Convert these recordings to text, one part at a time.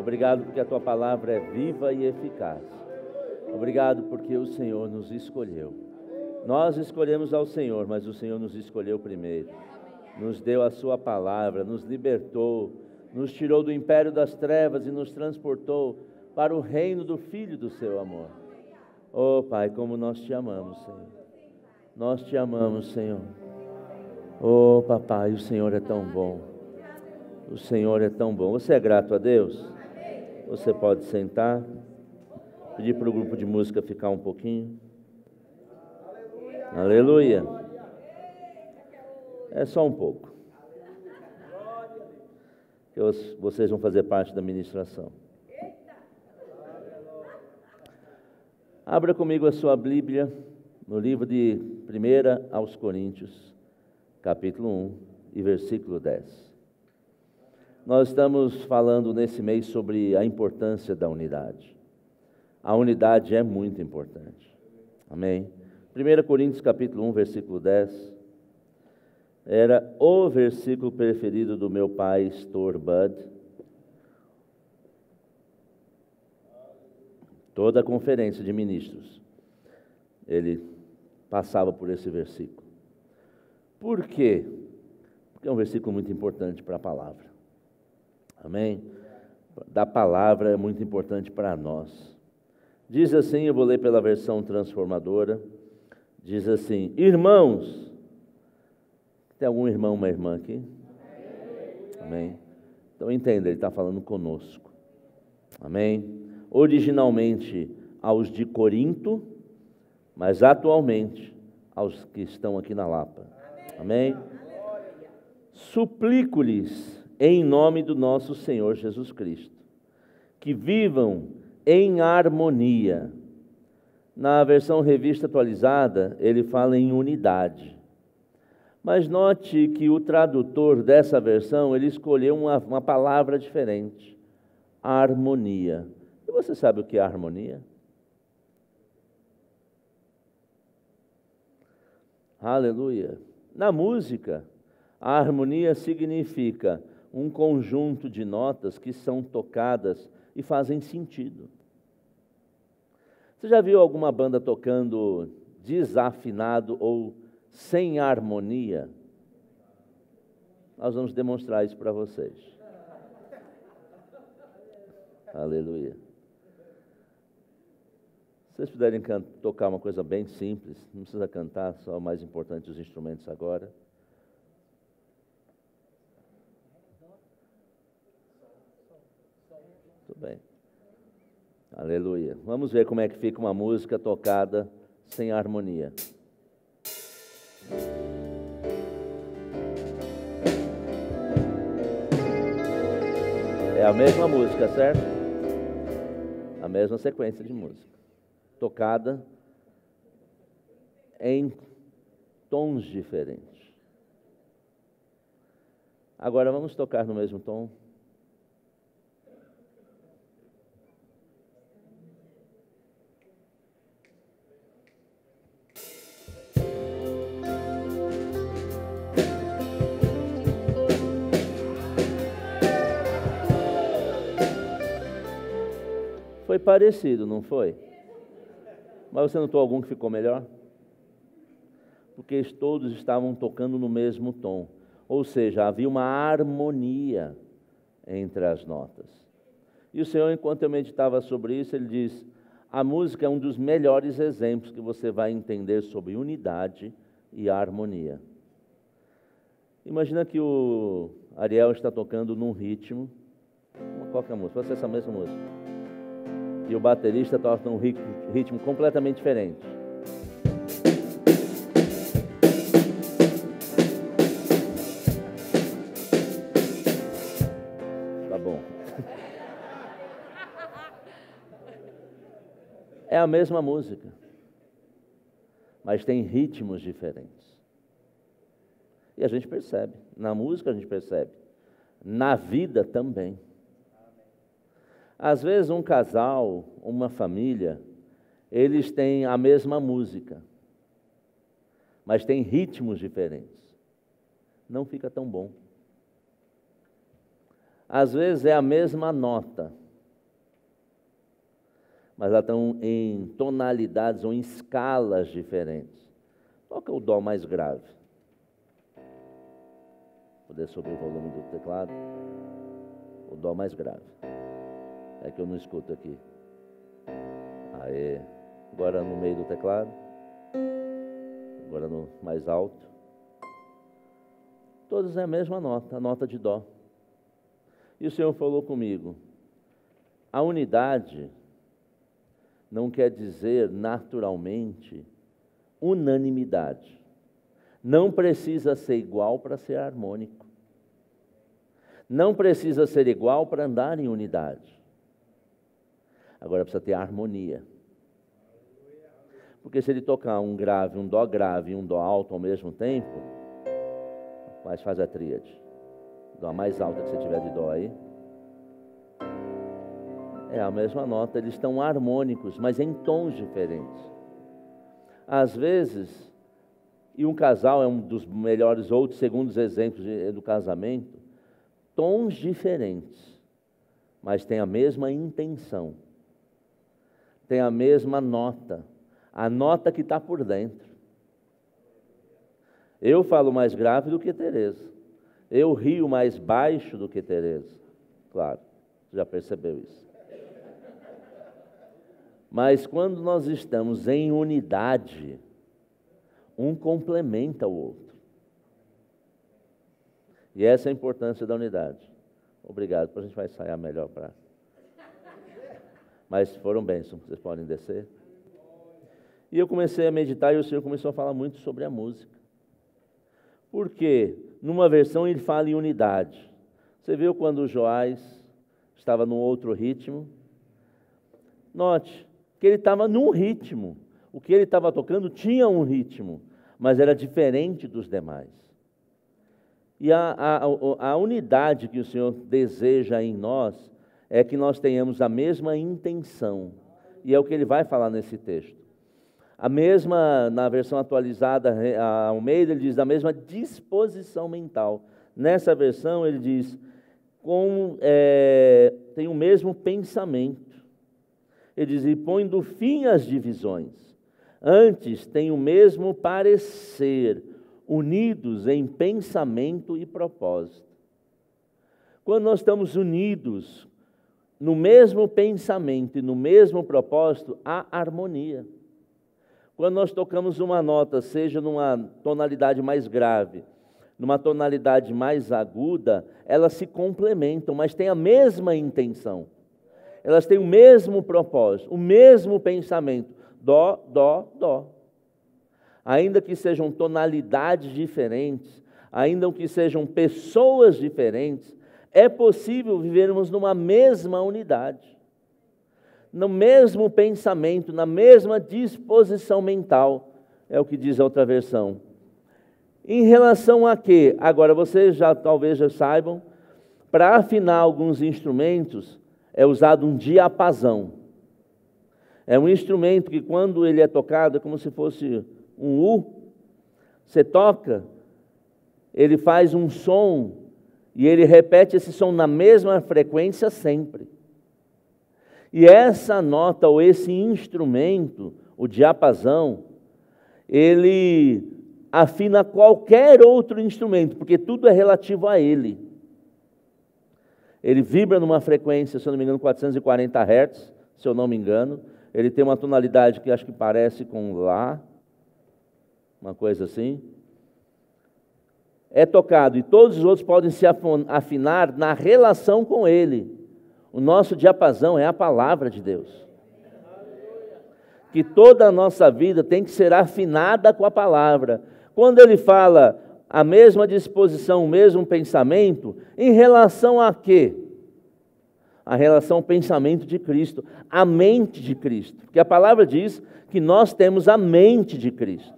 Obrigado porque a Tua palavra é viva e eficaz. Obrigado porque o Senhor nos escolheu. Nós escolhemos ao Senhor, mas o Senhor nos escolheu primeiro. Nos deu a Sua palavra, nos libertou, nos tirou do império das trevas e nos transportou para o reino do Filho do Seu amor. Oh Pai, como nós Te amamos, Senhor. Nós Te amamos, Senhor. Oh Papai, o Senhor é tão bom. O Senhor é tão bom. Você é grato a Deus? Você pode sentar. Pedir para o grupo de música ficar um pouquinho. Aleluia. É só um pouco. Que vocês vão fazer parte da ministração. Abra comigo a sua Bíblia no livro de 1 aos Coríntios, capítulo 1 e versículo 10. Nós estamos falando nesse mês sobre a importância da unidade. A unidade é muito importante. Amém? 1 Coríntios capítulo 1, versículo 10, era o versículo preferido do meu pai, Stuart Budd. Toda a conferência de ministros, ele passava por esse versículo. Por quê? Porque é um versículo muito importante para a palavra. Amém? Da palavra é muito importante para nós. Diz assim, eu vou ler pela versão transformadora, diz assim: irmãos, tem algum irmão, uma irmã aqui? Amém? Então entenda, ele está falando conosco. Amém? Originalmente aos de Corinto, mas atualmente aos que estão aqui na Lapa. Amém? Suplico-lhes em nome do nosso Senhor Jesus Cristo, que vivam em harmonia. Na versão revista atualizada, ele fala em unidade. Mas note que o tradutor dessa versão, ele escolheu uma palavra diferente: harmonia. E você sabe o que é harmonia? Aleluia. Na música, a harmonia significa um conjunto de notas que são tocadas e fazem sentido. Você já viu alguma banda tocando desafinado ou sem harmonia? Nós vamos demonstrar isso para vocês. Aleluia. Se vocês puderem tocar uma coisa bem simples, não precisa cantar, só o mais importante, os instrumentos agora. Tudo bem. Aleluia. Vamos ver como é que fica uma música tocada sem harmonia. É a mesma música, certo? A mesma sequência de música, tocada em tons diferentes. Agora vamos tocar no mesmo tom. Foi parecido, não foi? Mas você notou algum que ficou melhor? Porque todos estavam tocando no mesmo tom. Ou seja, havia uma harmonia entre as notas. E o Senhor, enquanto eu meditava sobre isso, Ele diz: a música é um dos melhores exemplos que você vai entender sobre unidade e harmonia. Imagina que o Ariel está tocando num ritmo, qualquer música, pode ser essa mesma música. E o baterista toca num ritmo completamente diferente. Tá bom. É a mesma música, mas tem ritmos diferentes. E a gente percebe, na música a gente percebe, na vida também. Às vezes um casal, uma família, eles têm a mesma música, mas têm ritmos diferentes. Não fica tão bom. Às vezes é a mesma nota, mas elas estão em tonalidades ou em escalas diferentes. Toca o Dó mais grave. Poder subir o volume do teclado. O Dó mais grave. É que eu não escuto aqui. Aê. Agora no meio do teclado. Agora no mais alto. Todas é a mesma nota, a nota de Dó. E o Senhor falou comigo: a unidade não quer dizer naturalmente unanimidade. Não precisa ser igual para ser harmônico. Não precisa ser igual para andar em unidade. Agora precisa ter harmonia. Porque se ele tocar um grave, um Dó grave e um Dó alto ao mesmo tempo, mas faz a tríade. Dó mais alta que você tiver de Dó aí. É a mesma nota, eles estão harmônicos, mas em tons diferentes. Às vezes, e um casal é um dos melhores ou segundos exemplos do casamento, tons diferentes, mas tem a mesma intenção, tem a mesma nota, a nota que está por dentro. Eu falo mais grave do que Tereza, eu rio mais baixo do que Tereza, claro, já percebeu isso. Mas quando nós estamos em unidade, um complementa o outro. E essa é a importância da unidade. Obrigado, depois a gente vai ensaiar melhor para... Mas foram bênçãos, vocês podem descer. E eu comecei a meditar e o Senhor começou a falar muito sobre a música. Porque numa versão ele fala em unidade. Você viu quando o Joás estava num outro ritmo? Note que ele estava num ritmo. O que ele estava tocando tinha um ritmo, mas era diferente dos demais. E a unidade que o Senhor deseja em nós é que nós tenhamos a mesma intenção. E é o que ele vai falar nesse texto. A mesma, na versão atualizada, a Almeida, ele diz, da mesma disposição mental. Nessa versão ele diz, tem o mesmo pensamento. Ele diz, e põe do fim às divisões. Antes tem o mesmo parecer, unidos em pensamento e propósito. Quando nós estamos unidos no mesmo pensamento e no mesmo propósito, há harmonia. Quando nós tocamos uma nota, seja numa tonalidade mais grave, numa tonalidade mais aguda, elas se complementam, mas têm a mesma intenção. Elas têm o mesmo propósito, o mesmo pensamento. Dó, dó, dó. Ainda que sejam tonalidades diferentes, ainda que sejam pessoas diferentes, é possível vivermos numa mesma unidade, no mesmo pensamento, na mesma disposição mental. É o que diz a outra versão. Em relação a quê? Agora, vocês talvez já saibam, para afinar alguns instrumentos, é usado um diapasão. É um instrumento que quando ele é tocado, é como se fosse um U. Você toca, ele faz um som e ele repete esse som na mesma frequência sempre. E essa nota ou esse instrumento, o diapasão, ele afina qualquer outro instrumento, porque tudo é relativo a ele. Ele vibra numa frequência, se eu não me engano, 440 Hz, se eu não me engano. Ele tem uma tonalidade que acho que parece com Lá, uma coisa assim. É tocado e todos os outros podem se afinar na relação com ele. O nosso diapasão é a palavra de Deus. Que toda a nossa vida tem que ser afinada com a palavra. Quando ele fala a mesma disposição, o mesmo pensamento, em relação a quê? A relação ao pensamento de Cristo, a mente de Cristo. Porque a palavra diz que nós temos a mente de Cristo.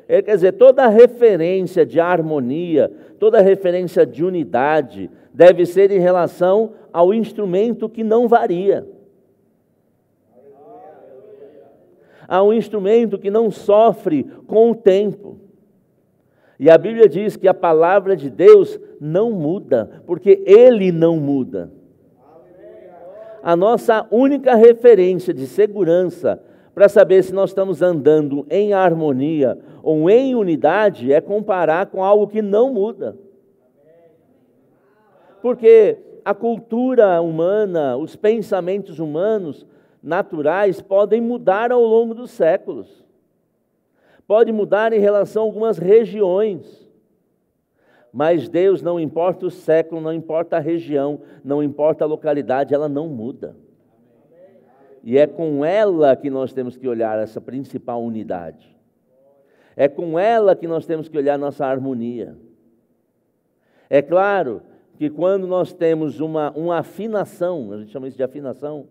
Quer dizer, toda referência de harmonia, toda referência de unidade, deve ser em relação ao instrumento que não varia. Há um instrumento que não sofre com o tempo. E a Bíblia diz que a palavra de Deus não muda, porque Ele não muda. A nossa única referência de segurança para saber se nós estamos andando em harmonia ou em unidade é comparar com algo que não muda. Porque a cultura humana, os pensamentos humanos naturais podem mudar ao longo dos séculos. Pode mudar em relação a algumas regiões. Mas Deus, não importa o século, não importa a região, não importa a localidade, ela não muda. E é com ela que nós temos que olhar essa principal unidade. É com ela que nós temos que olhar nossa harmonia. É claro que quando nós temos uma afinação, a gente chama isso de afinação,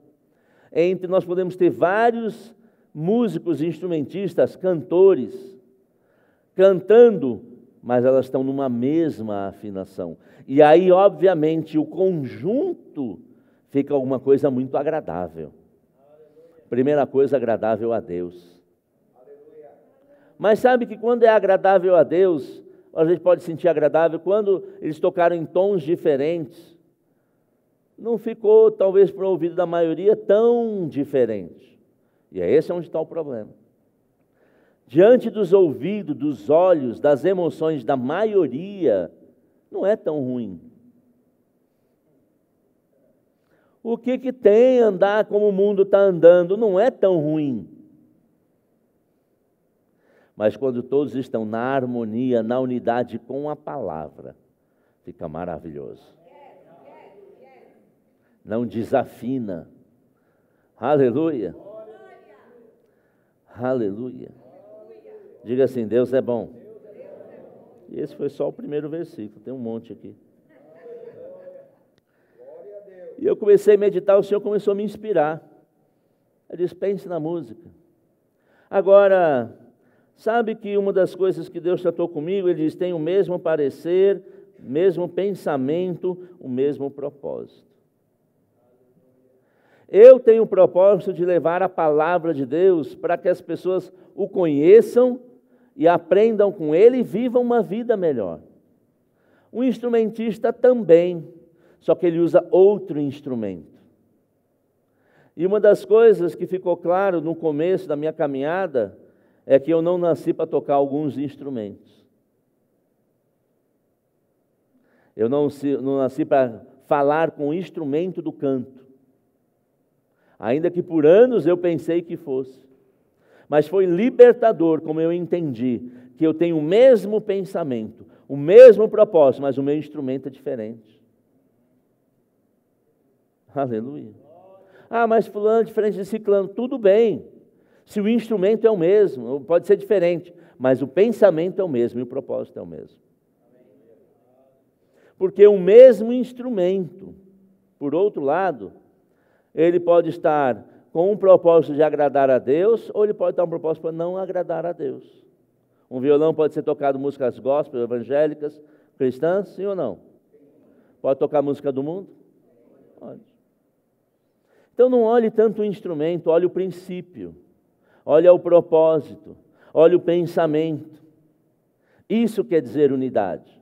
entre nós podemos ter vários músicos, instrumentistas, cantores, cantando, mas elas estão numa mesma afinação. E aí, obviamente, o conjunto fica alguma coisa muito agradável. Primeira coisa, agradável a Deus. Mas sabe que quando é agradável a Deus, a gente pode sentir agradável quando eles tocaram em tons diferentes. Não ficou, talvez, para o ouvido da maioria, tão diferente. E é esse onde está o problema. Diante dos ouvidos, dos olhos, das emoções da maioria, não é tão ruim. O que tem andar como o mundo está andando não é tão ruim. Mas quando todos estão na harmonia, na unidade com a palavra, fica maravilhoso. Não desafina. Aleluia. Aleluia. Diga assim, Deus é bom. E esse foi só o primeiro versículo, tem um monte aqui. E eu comecei a meditar, o Senhor começou a me inspirar. Eu disse, pense na música. Agora, sabe que uma das coisas que Deus tratou comigo, Ele diz, tem o mesmo parecer, mesmo pensamento, o mesmo propósito. Eu tenho o propósito de levar a palavra de Deus para que as pessoas o conheçam e aprendam com Ele e vivam uma vida melhor. Um instrumentista também, só que ele usa outro instrumento. E uma das coisas que ficou claro no começo da minha caminhada é que eu não nasci para tocar alguns instrumentos. Eu não nasci para falar com o instrumento do canto. Ainda que por anos eu pensei que fosse. Mas foi libertador, como eu entendi, que eu tenho o mesmo pensamento, o mesmo propósito, mas o meu instrumento é diferente. Aleluia. Ah, mas fulano é diferente de ciclano. Tudo bem, se o instrumento é o mesmo, pode ser diferente, mas o pensamento é o mesmo e o propósito é o mesmo. Porque o mesmo instrumento, por outro lado, ele pode estar com um propósito de agradar a Deus, ou ele pode estar um propósito para não agradar a Deus. Um violão pode ser tocado músicas gospel, evangélicas, cristãs, sim ou não? Pode tocar música do mundo? Pode. Então não olhe tanto o instrumento, olhe o princípio, olhe o propósito, olhe o pensamento. Isso quer dizer unidade.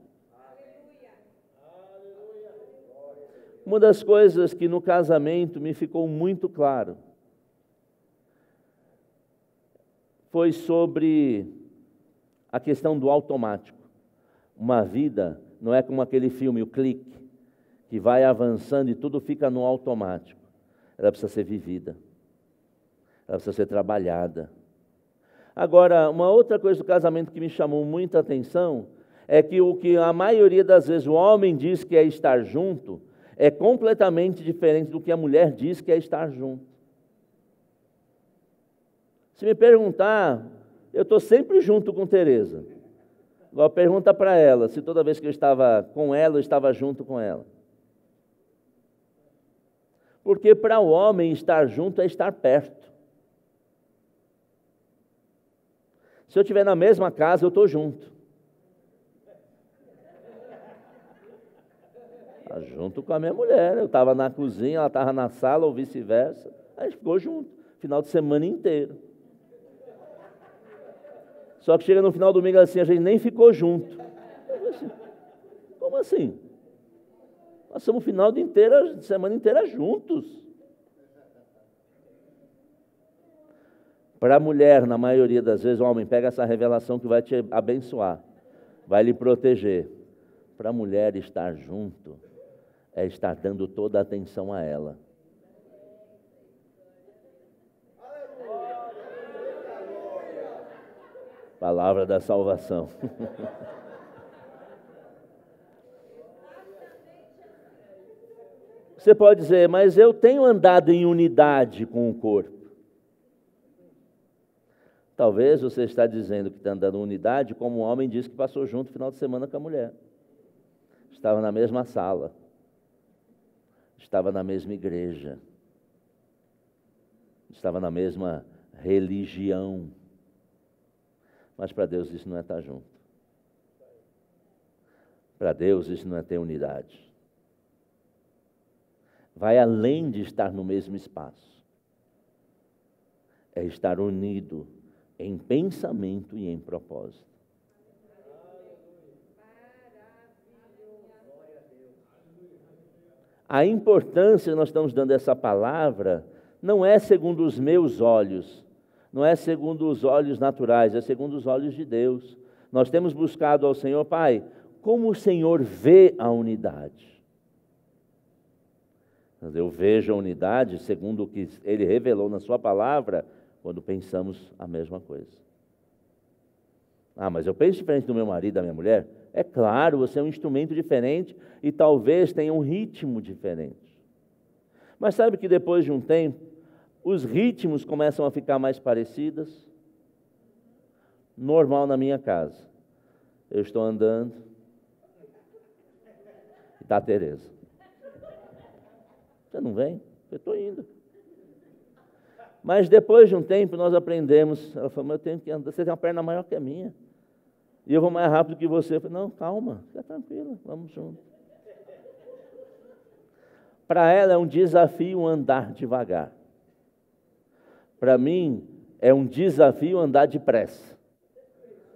Uma das coisas que no casamento me ficou muito claro foi sobre a questão do automático. Uma vida não é como aquele filme, o Clique, que vai avançando e tudo fica no automático. Ela precisa ser vivida. Ela precisa ser trabalhada. Agora, uma outra coisa do casamento que me chamou muita atenção é que o que a maioria das vezes o homem diz que é estar junto é completamente diferente do que a mulher diz que é estar junto. Se me perguntar, eu estou sempre junto com Tereza. Agora pergunta para ela se toda vez que eu estava com ela, eu estava junto com ela. Porque para o homem estar junto é estar perto. Se eu estiver na mesma casa, eu estou junto. Junto com a minha mulher. Eu estava na cozinha, ela estava na sala, ou vice-versa. A gente ficou junto, final de semana inteiro. Só que chega no final do domingo assim, a gente nem ficou junto. Assim, como assim? Passamos o final de semana inteira juntos. Para a mulher, na maioria das vezes, o homem pega essa revelação que vai te abençoar, vai lhe proteger. Para a mulher estar junto, é estar dando toda a atenção a ela. Palavra da salvação. Você pode dizer, mas eu tenho andado em unidade com o corpo. Talvez você está dizendo que está andando em unidade, como um homem disse que passou junto no final de semana com a mulher. Estava na mesma sala. Estava na mesma igreja. Estava na mesma religião. Mas para Deus isso não é estar junto. Para Deus isso não é ter unidade. Vai além de estar no mesmo espaço. É estar unido em pensamento e em propósito. A importância que nós estamos dando a essa palavra não é segundo os meus olhos, não é segundo os olhos naturais, é segundo os olhos de Deus. Nós temos buscado ao Senhor, Pai, como o Senhor vê a unidade. Eu vejo a unidade segundo o que Ele revelou na sua palavra, quando pensamos a mesma coisa. Mas eu penso diferente do meu marido, da minha mulher? É claro, você é um instrumento diferente e talvez tenha um ritmo diferente. Mas sabe que depois de um tempo, os ritmos começam a ficar mais parecidos? Normal na minha casa. Eu estou andando e está a Tereza. Você não vem? Eu estou indo. Mas depois de um tempo nós aprendemos, ela falou, mas eu tenho que andar, você tem uma perna maior que a minha. E eu vou mais rápido que você. Eu falei, não, calma, fica tranquila, vamos junto. Para ela é um desafio andar devagar. Para mim é um desafio andar depressa.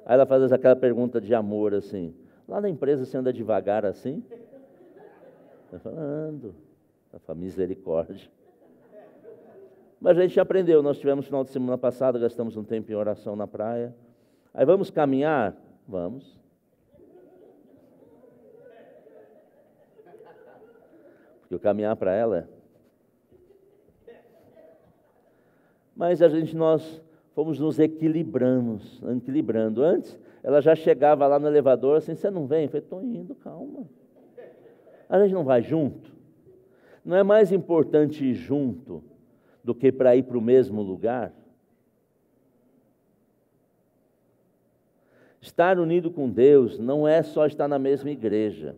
Aí ela faz aquela pergunta de amor assim, lá na empresa você anda devagar assim? Eu falo, ando. Ela fala, misericórdia. Mas a gente aprendeu, nós tivemos final de semana passada, gastamos um tempo em oração na praia. Aí vamos caminhar? Vamos. Porque o caminhar para ela Mas nós fomos nos equilibrando. Antes, ela já chegava lá no elevador assim, você não vem? Eu falei, estou indo, calma. A gente não vai junto? Não é mais importante ir junto do que para ir para o mesmo lugar? Estar unido com Deus não é só estar na mesma igreja.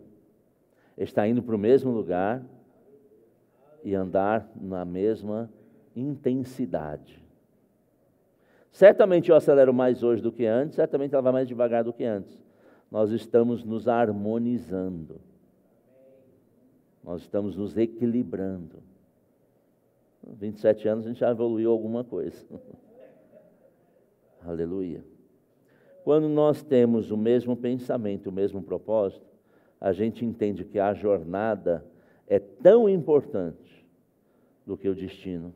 É estar indo para o mesmo lugar e andar na mesma intensidade. Certamente eu acelero mais hoje do que antes, certamente ela vai mais devagar do que antes. Nós estamos nos harmonizando. Nós estamos nos equilibrando. 27 anos a gente já evoluiu alguma coisa. Aleluia. Quando nós temos o mesmo pensamento, o mesmo propósito, a gente entende que a jornada é tão importante do que o destino.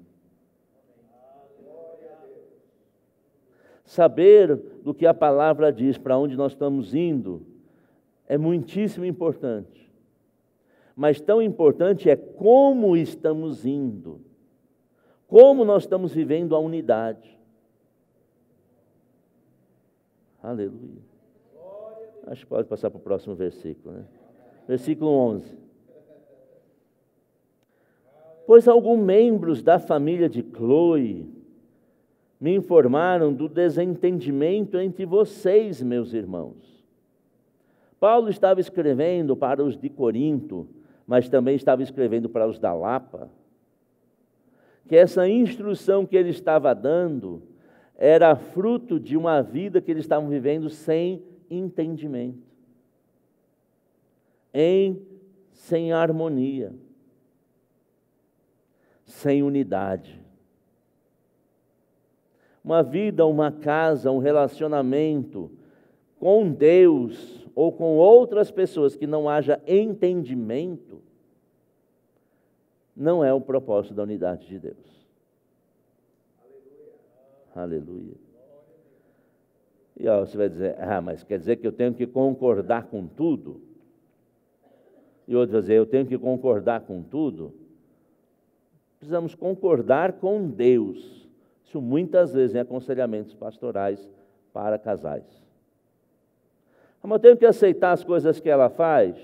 Saber do que a palavra diz, para onde nós estamos indo, é muitíssimo importante. Mas tão importante é como estamos indo, como nós estamos vivendo a unidade. Aleluia. Acho que pode passar para o próximo versículo, né? Versículo 11. Pois alguns membros da família de Cloe me informaram do desentendimento entre vocês, meus irmãos. Paulo estava escrevendo para os de Corinto, mas também estava escrevendo para os da Lapa, que essa instrução que ele estava dando era fruto de uma vida que eles estavam vivendo sem entendimento, sem harmonia, sem unidade. Uma vida, uma casa, um relacionamento com Deus ou com outras pessoas que não haja entendimento, não é o propósito da unidade de Deus. Aleluia. E ó, você vai dizer, mas quer dizer que eu tenho que concordar com tudo? E outro vai dizer, eu tenho que concordar com tudo? Precisamos concordar com Deus. Isso muitas vezes em aconselhamentos pastorais para casais. Mas eu tenho que aceitar as coisas que ela faz?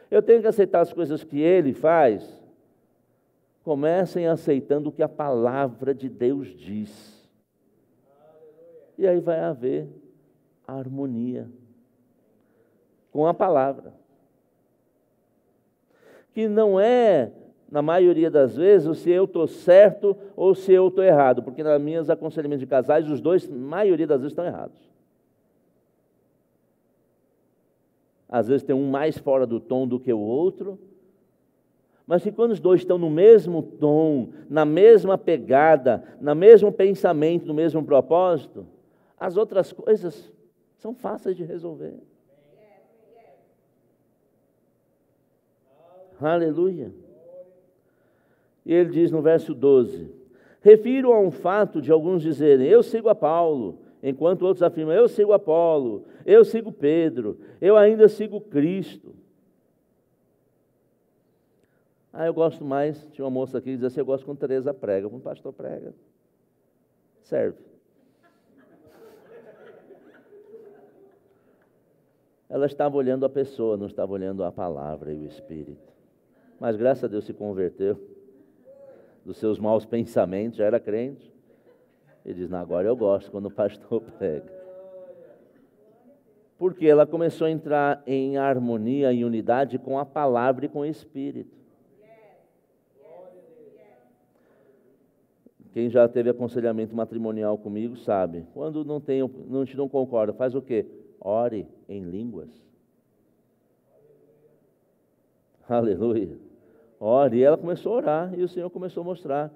Eu tenho que aceitar as coisas que ele faz? Comecem aceitando o que a palavra de Deus diz. E aí vai haver harmonia com a palavra. Que não é, na maioria das vezes, se eu estou certo ou se eu estou errado, porque nas minhas aconselhamentos de casais, os dois, na maioria das vezes, estão errados. Às vezes tem um mais fora do tom do que o outro, mas que quando os dois estão no mesmo tom, na mesma pegada, no mesmo pensamento, no mesmo propósito, as outras coisas são fáceis de resolver. Aleluia. E ele diz no verso 12: refiro a um fato de alguns dizerem, eu sigo a Paulo, enquanto outros afirmam, eu sigo Apolo, eu sigo Pedro, eu ainda sigo Cristo. Eu gosto mais, tinha uma moça aqui que dizia assim, eu gosto quando Teresa prega, quando o pastor prega, serve. Ela estava olhando a pessoa, não estava olhando a palavra e o Espírito. Mas graças a Deus se converteu dos seus maus pensamentos, já era crente. Ele diz, não, agora eu gosto quando o pastor prega. Porque ela começou a entrar em harmonia, em unidade com a palavra e com o Espírito. Quem já teve aconselhamento matrimonial comigo sabe, quando não concorda, faz o quê? Ore em línguas. Aleluia. Ore, e ela começou a orar, e o Senhor começou a mostrar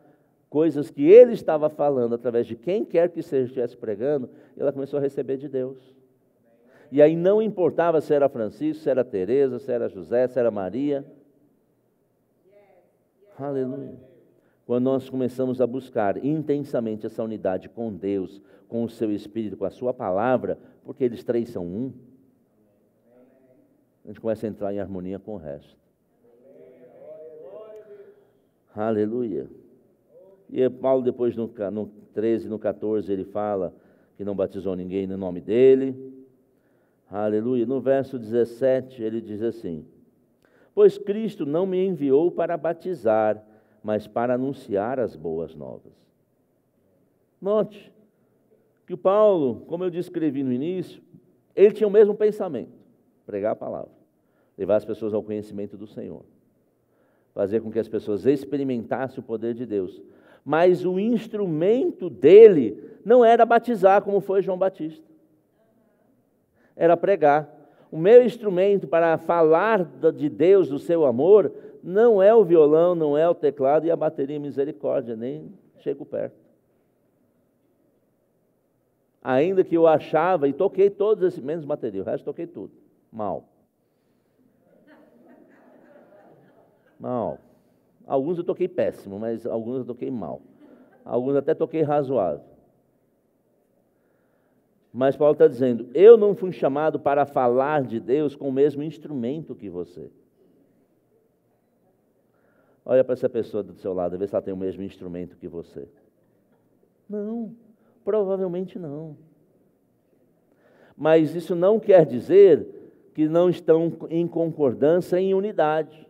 coisas que ele estava falando, através de quem quer que seja estivesse pregando, e ela começou a receber de Deus. E aí não importava se era Francisco, se era Teresa, se era José, se era Maria. Aleluia. Quando nós começamos a buscar intensamente essa unidade com Deus, com o seu Espírito, com a sua palavra, porque eles três são um, a gente começa a entrar em harmonia com o resto. Aleluia. E Paulo depois no 13, no 14, ele fala que não batizou ninguém no nome dele. Aleluia. No verso 17 ele diz assim, pois Cristo não me enviou para batizar, mas para anunciar as boas novas. Note que o Paulo, como eu descrevi no início, ele tinha o mesmo pensamento, pregar a palavra, levar as pessoas ao conhecimento do Senhor, fazer com que as pessoas experimentassem o poder de Deus. Mas o instrumento dele não era batizar, como foi João Batista. Era pregar. O meu instrumento para falar de Deus, do seu amor, não é o violão, não é o teclado e a bateria misericórdia, nem chego perto. Ainda que eu achava, e toquei todos esses, menos bateria, o resto toquei tudo, mal. Alguns eu toquei péssimo, mas alguns eu toquei mal. Alguns até toquei razoável. Mas Paulo está dizendo, eu não fui chamado para falar de Deus com o mesmo instrumento que você. Olha para essa pessoa do seu lado, vê se ela tem o mesmo instrumento que você. Não, provavelmente não. Mas isso não quer dizer que não estão em concordância, em unidade.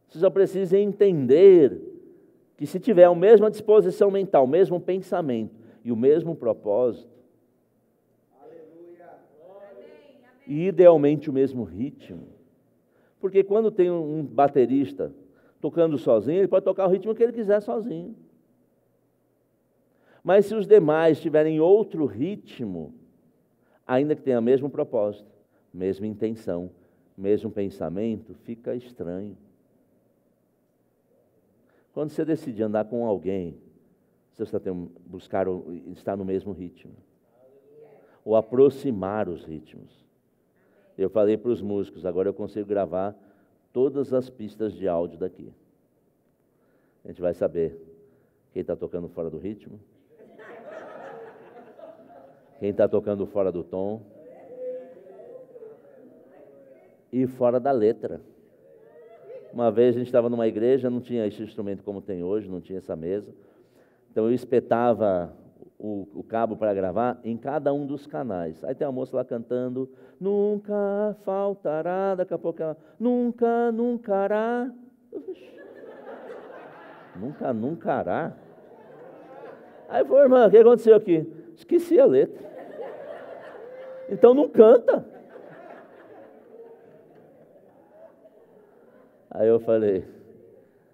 Você só precisa entender que se tiver a mesma disposição mental, o mesmo pensamento e o mesmo propósito, e idealmente o mesmo ritmo, porque quando tem um baterista tocando sozinho, ele pode tocar o ritmo que ele quiser sozinho. Mas se os demais tiverem outro ritmo, ainda que tenha o mesmo propósito, mesma intenção, mesmo pensamento, fica estranho. Quando você decide andar com alguém, você está buscar estar no mesmo ritmo, ou aproximar os ritmos. Eu falei para os músicos, agora eu consigo gravar todas as pistas de áudio daqui. A gente vai saber Quem está tocando fora do ritmo? Quem está tocando fora do tom? E fora da letra. Uma vez a gente estava numa igreja, não tinha esse instrumento como tem hoje, não tinha essa mesa. Então eu espetava o cabo para gravar em cada um dos canais. Aí tem uma moça lá cantando, nunca faltará, daqui a pouco ela, nunca, nuncará. Nunca, nuncará? Aí eu falei, irmã, o que aconteceu aqui? Esqueci a letra. Então não canta. Aí eu falei,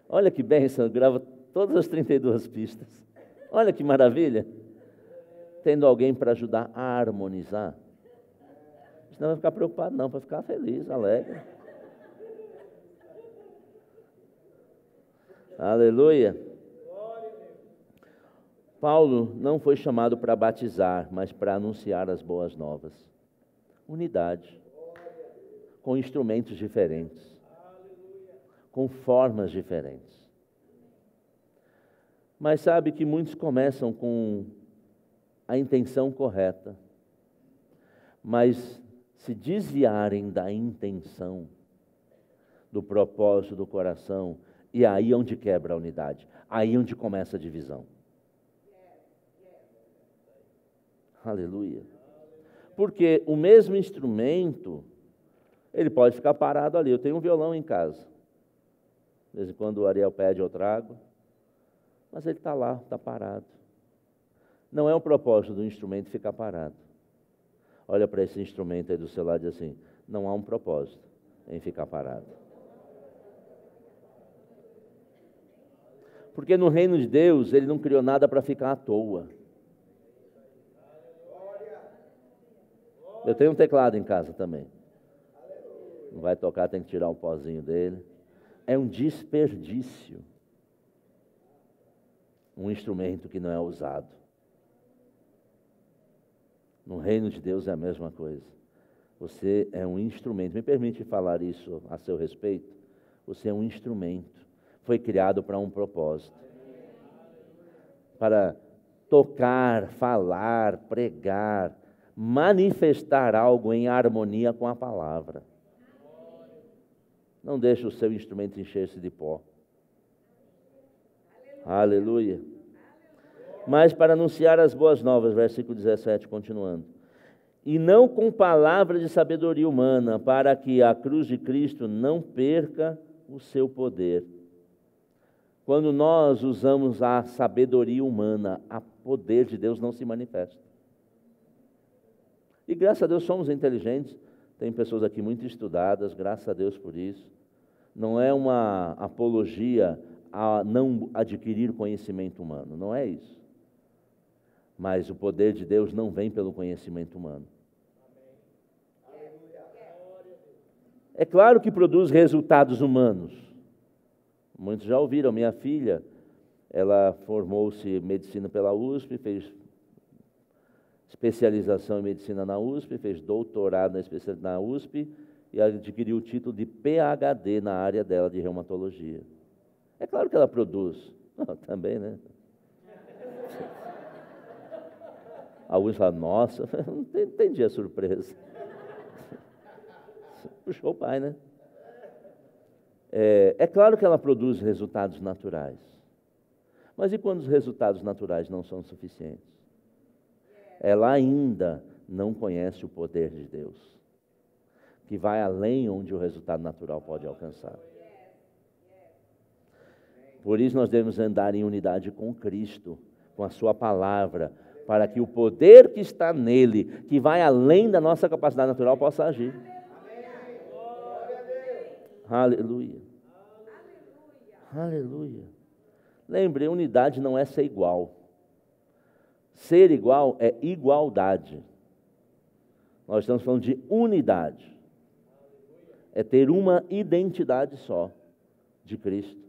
olha que bênção, grava todas as 32 pistas. Olha que maravilha. Tendo alguém para ajudar a harmonizar. Você não vai ficar preocupado não, vai ficar feliz, alegre. Aleluia. Paulo não foi chamado para batizar, mas para anunciar as boas novas. Unidade. Com instrumentos diferentes. Com formas diferentes. Mas sabe que muitos começam com a intenção correta, mas se desviarem da intenção, do propósito do coração, e aí é onde quebra a unidade, aí é onde começa a divisão. Aleluia. Porque o mesmo instrumento, ele pode ficar parado ali. Eu tenho um violão em casa. De vez em quando o Ariel pede, eu trago. Mas ele está lá, está parado. Não é o propósito do instrumento ficar parado. Olha para esse instrumento aí do seu lado e diz assim, não há um propósito em ficar parado. Porque no reino de Deus, Ele não criou nada para ficar à toa. Eu tenho um teclado em casa também. Não vai tocar, tem que tirar o pozinho dele. É um desperdício. Um instrumento que não é usado. No reino de Deus é a mesma coisa. Você é um instrumento. Me permite falar isso a seu respeito? Você é um instrumento. Foi criado para um propósito. Para tocar, falar, pregar, manifestar algo em harmonia com a palavra. Não deixe o seu instrumento encher-se de pó. Aleluia. Mas para anunciar as boas novas, versículo 17, continuando. E não com palavras de sabedoria humana, para que a cruz de Cristo não perca o seu poder. Quando nós usamos a sabedoria humana, o poder de Deus não se manifesta. E graças a Deus somos inteligentes, tem pessoas aqui muito estudadas, graças a Deus por isso. Não é uma apologia a não adquirir conhecimento humano, não é isso. Mas o poder de Deus não vem pelo conhecimento humano. É claro que produz resultados humanos. Muitos já ouviram, minha filha, ela formou-se em medicina pela USP, fez especialização em medicina na USP, fez doutorado na USP e adquiriu o título de PhD na área dela de reumatologia. É claro que ela produz. Não, também, né? Alguns falam, nossa, não entendi a surpresa. Puxou o pai, né? É claro que ela produz resultados naturais. Mas e quando os resultados naturais não são suficientes? Ela ainda não conhece o poder de Deus, que vai além onde o resultado natural pode alcançar. Por isso nós devemos andar em unidade com Cristo, com a sua palavra, para que o poder que está nele, que vai além da nossa capacidade natural, possa agir. Aleluia. Aleluia. Lembre, unidade não é ser igual. Ser igual é igualdade. Nós estamos falando de unidade. É ter uma identidade só de Cristo.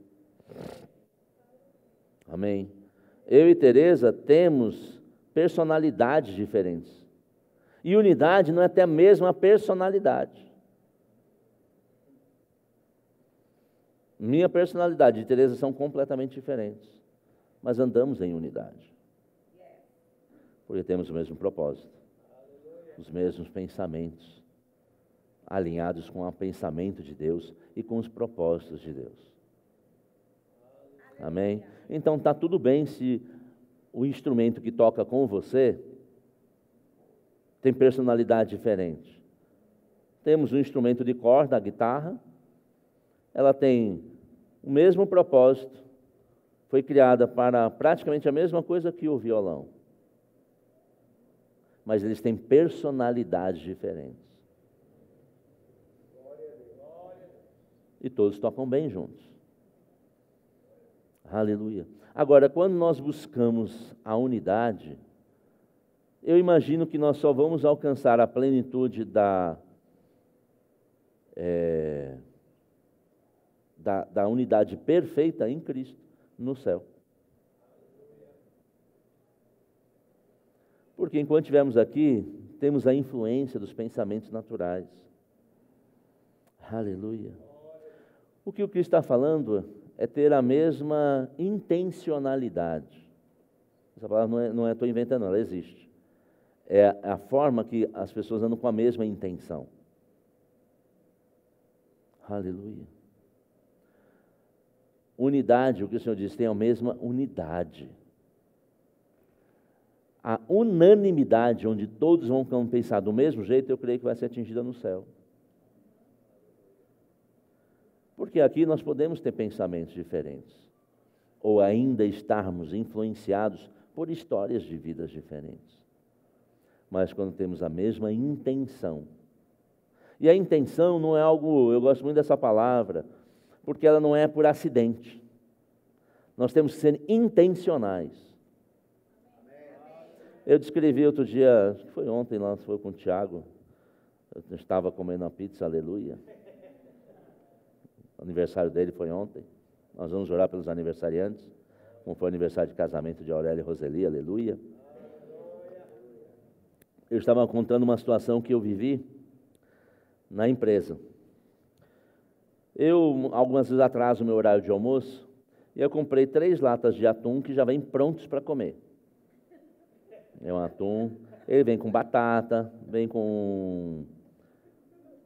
Amém. Eu e Teresa temos personalidades diferentes. E unidade não é até mesmo a personalidade. Minha personalidade e Teresa são completamente diferentes. mas andamos em unidade. Porque temos o mesmo propósito, os mesmos pensamentos, alinhados com o pensamento de Deus e com os propósitos de Deus. Amém? Então está tudo bem se o instrumento que toca com você tem personalidade diferente. Temos um instrumento de corda, a guitarra, ela tem o mesmo propósito, foi criada para praticamente a mesma coisa que o violão. Mas eles têm personalidades diferentes. E todos tocam bem juntos. Aleluia. Agora, quando nós buscamos a unidade, eu imagino que nós só vamos alcançar a plenitude da unidade perfeita em Cristo, no céu. Porque enquanto estivermos aqui, temos a influência dos pensamentos naturais. Aleluia. O que o Cristo está falando é ter a mesma intencionalidade. Essa palavra não estou inventando, ela existe. É a forma que as pessoas andam com a mesma intenção. Aleluia. Unidade, o que o Senhor diz, tem a mesma unidade. A unanimidade, onde todos vão pensar do mesmo jeito, eu creio que vai ser atingida no céu. Porque aqui nós podemos ter pensamentos diferentes, ou ainda estarmos influenciados por histórias de vidas diferentes. Mas quando temos a mesma intenção, e a intenção não é algo, eu gosto muito dessa palavra, porque ela não é por acidente. Nós temos que ser intencionais. Eu descrevi outro dia, acho que foi ontem lá, foi com o Tiago, eu estava comendo uma pizza, aleluia. O aniversário dele foi ontem. Nós vamos orar pelos aniversariantes, como foi o aniversário de casamento de Aurélia e Roseli, aleluia. Eu estava contando uma situação que eu vivi na empresa. Eu, algumas vezes, atraso o meu horário de almoço, e eu comprei 3 latas de atum que já vêm prontos para comer. É um atum, ele vem com batata, vem com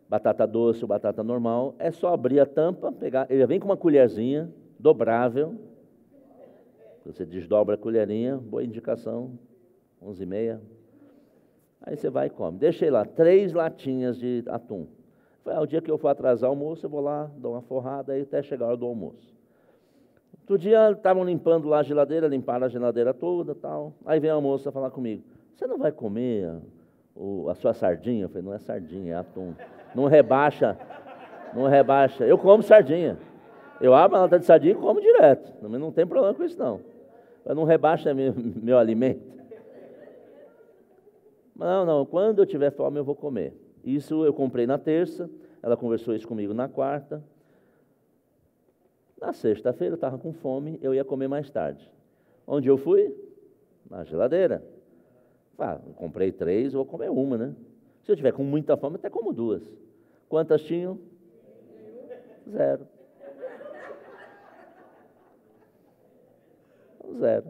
batata doce ou batata normal. É só abrir a tampa, pegar, ele vem com uma colherzinha dobrável. Você desdobra a colherinha, boa indicação, 11h30. Aí você vai e come. Deixei lá 3 latinhas de atum. O dia que eu for atrasar o almoço, eu vou lá, dou uma forrada aí até chegar a hora do almoço. Outro dia estavam limpando lá a geladeira, limparam a geladeira toda, tal. Aí vem a moça falar comigo: você não vai comer a sua sardinha? Eu falei: não é sardinha, é atum. Não rebaixa. Eu como sardinha. Eu abro a lata de sardinha e como direto. Não tem problema com isso não. Não rebaixa meu alimento. Não, quando eu tiver fome eu vou comer. Isso eu comprei na terça, ela conversou isso comigo na quarta. Na sexta-feira eu estava com fome, eu ia comer mais tarde. Onde eu fui? Na geladeira. Comprei 3, vou comer uma, né? Se eu tiver com muita fome, até como 2. Quantas tinham? 0. 0.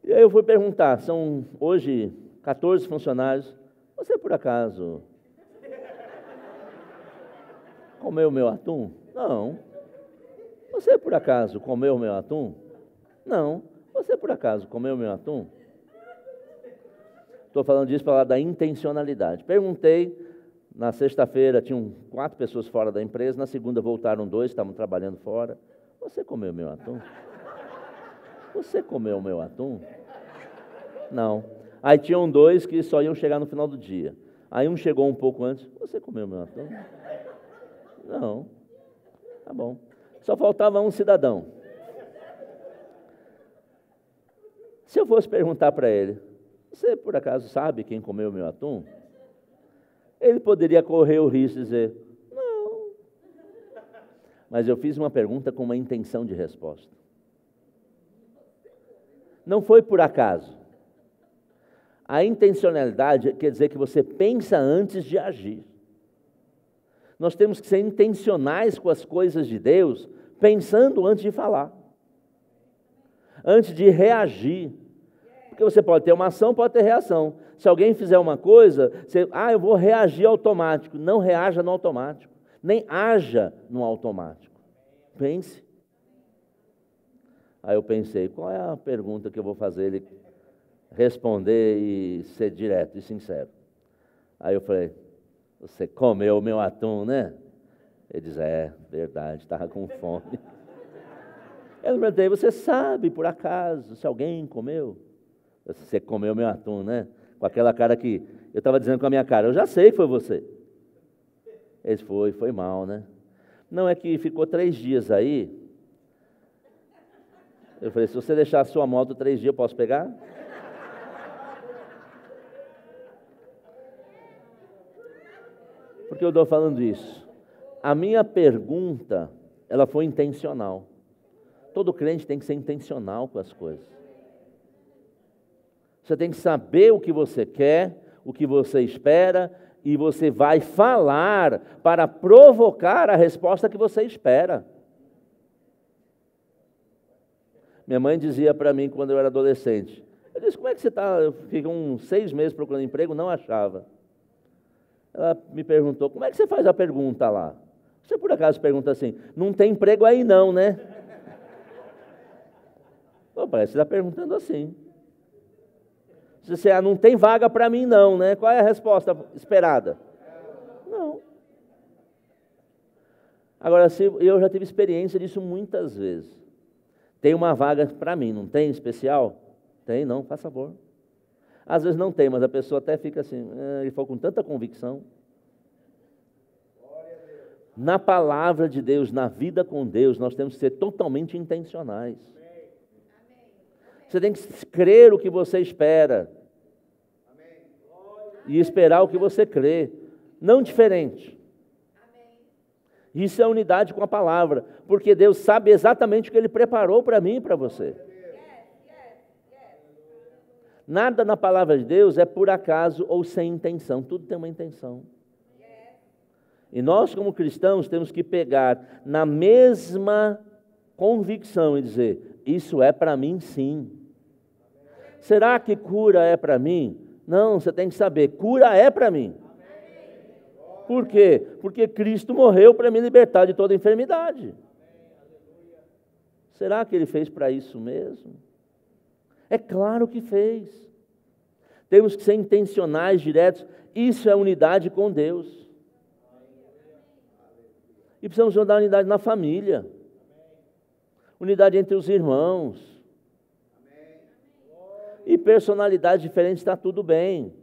E aí eu fui perguntar, são hoje 14 funcionários, você por acaso comeu meu atum? Não. Você por acaso comeu meu atum? Não. Você por acaso comeu meu atum? Estou falando disso para falar da intencionalidade. Perguntei, na sexta-feira tinham 4 pessoas fora da empresa, na segunda voltaram 2, estavam trabalhando fora. Você comeu meu atum? Você comeu meu atum? Não. Aí tinham 2 que só iam chegar no final do dia. Aí um chegou um pouco antes. Você comeu meu atum? Não. Tá bom. Só faltava um cidadão. Se eu fosse perguntar para ele: você por acaso sabe quem comeu meu atum? Ele poderia correr o risco de dizer: não. Mas eu fiz uma pergunta com uma intenção de resposta. Não foi por acaso. A intencionalidade quer dizer que você pensa antes de agir. Nós temos que ser intencionais com as coisas de Deus, pensando antes de falar. antes de reagir. Porque você pode ter uma ação, pode ter reação. Se alguém fizer uma coisa, você, eu vou reagir automático. Não reaja no automático, nem haja no automático. Pense. Aí eu pensei, qual é a pergunta que eu vou fazer ele responder e ser direto e sincero? Aí eu falei, você comeu o meu atum, né? Ele diz, verdade, estava com fome. Eu perguntei, você sabe, por acaso, se alguém comeu? Você comeu meu atum, né? Com aquela cara que eu estava dizendo com a minha cara, eu já sei que foi você. Ele disse, foi mal, né? Não, é que ficou 3 dias aí. Eu falei, se você deixar a sua moto 3 dias, eu posso pegar? Por que eu estou falando isso? A minha pergunta, ela foi intencional. Todo crente tem que ser intencional com as coisas. Você tem que saber o que você quer, o que você espera, e você vai falar para provocar a resposta que você espera. Minha mãe dizia para mim quando eu era adolescente, eu disse, como é que você está? Eu fiquei uns 6 meses procurando emprego, não achava. Ela me perguntou, como é que você faz a pergunta lá? Você por acaso pergunta assim, não tem emprego aí não, né? Pô, parece que você está perguntando assim. Se você, não tem vaga para mim não, né? Qual é a resposta esperada? Não. Agora, eu já tive experiência disso muitas vezes. Tem uma vaga para mim, não tem especial? Tem, não, faz favor. Às vezes não tem, mas a pessoa até fica assim, ele falou com tanta convicção. Na palavra de Deus, na vida com Deus, nós temos que ser totalmente intencionais. Você tem que crer o que você espera. E esperar o que você crê. Não diferente. Isso é unidade com a palavra. Porque Deus sabe exatamente o que Ele preparou para mim e para você. Nada na palavra de Deus é por acaso ou sem intenção. Tudo tem uma intenção. E nós, como cristãos, temos que pegar na mesma convicção e dizer, isso é para mim sim. Será que cura é para mim? Não, você tem que saber, cura é para mim. Por quê? Porque Cristo morreu para me libertar de toda enfermidade. Será que Ele fez para isso mesmo? É claro que fez. Temos que ser intencionais, diretos. Isso é unidade com Deus. E precisamos dar unidade na família. Unidade entre os irmãos. E personalidades diferentes, está tudo bem.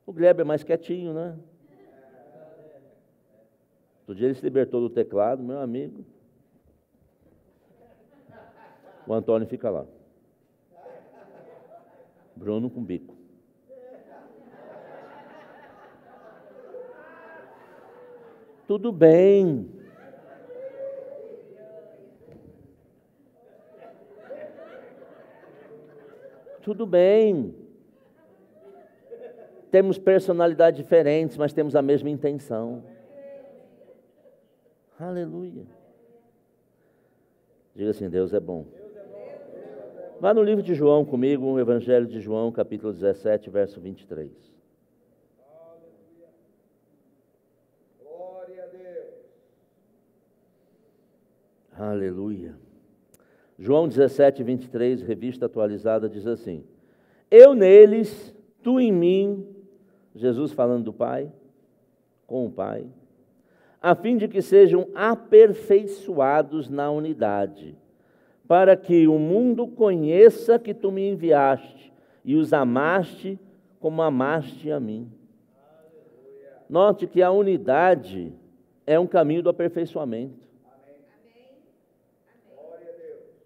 O Gleb é mais quietinho, né? Outro dia ele se libertou do teclado, meu amigo. O Antônio fica lá. Bruno com bico. Tudo bem. Tudo bem. Temos personalidades diferentes, mas temos a mesma intenção. Aleluia. Diga assim, Deus é bom. Vá no livro de João comigo, o Evangelho de João, capítulo 17, verso 23. Glória a Deus. Aleluia. João 17, 23, revista atualizada, diz assim, eu neles, tu em mim, Jesus falando do Pai, com o Pai, a fim de que sejam aperfeiçoados na unidade, para que o mundo conheça que tu me enviaste e os amaste como amaste a mim. Note que a unidade é um caminho do aperfeiçoamento.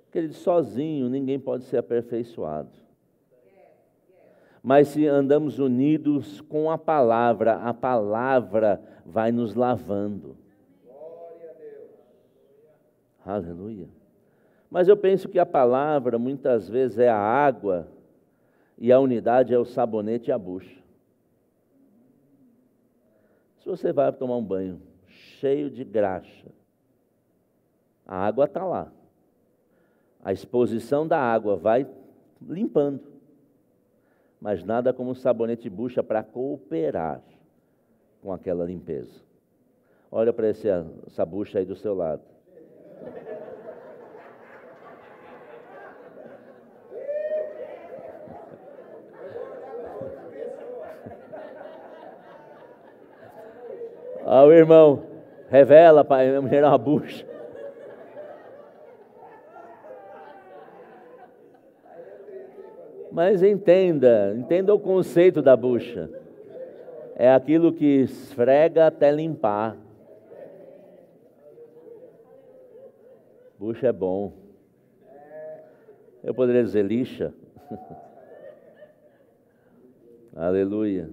Querido, sozinho ninguém pode ser aperfeiçoado. Mas se andamos unidos com a palavra vai nos lavando. Glória a Deus. Aleluia. Mas eu penso que a palavra muitas vezes é a água e a unidade é o sabonete e a bucha. Se você vai tomar um banho cheio de graxa, a água está lá. A exposição da água vai limpando, mas nada como sabonete bucha para cooperar com aquela limpeza. Olha para essa bucha aí do seu lado. O irmão, revela para a mulher uma bucha. Mas entenda o conceito da bucha. É aquilo que esfrega até limpar. Bucha é bom. Eu poderia dizer lixa. Aleluia.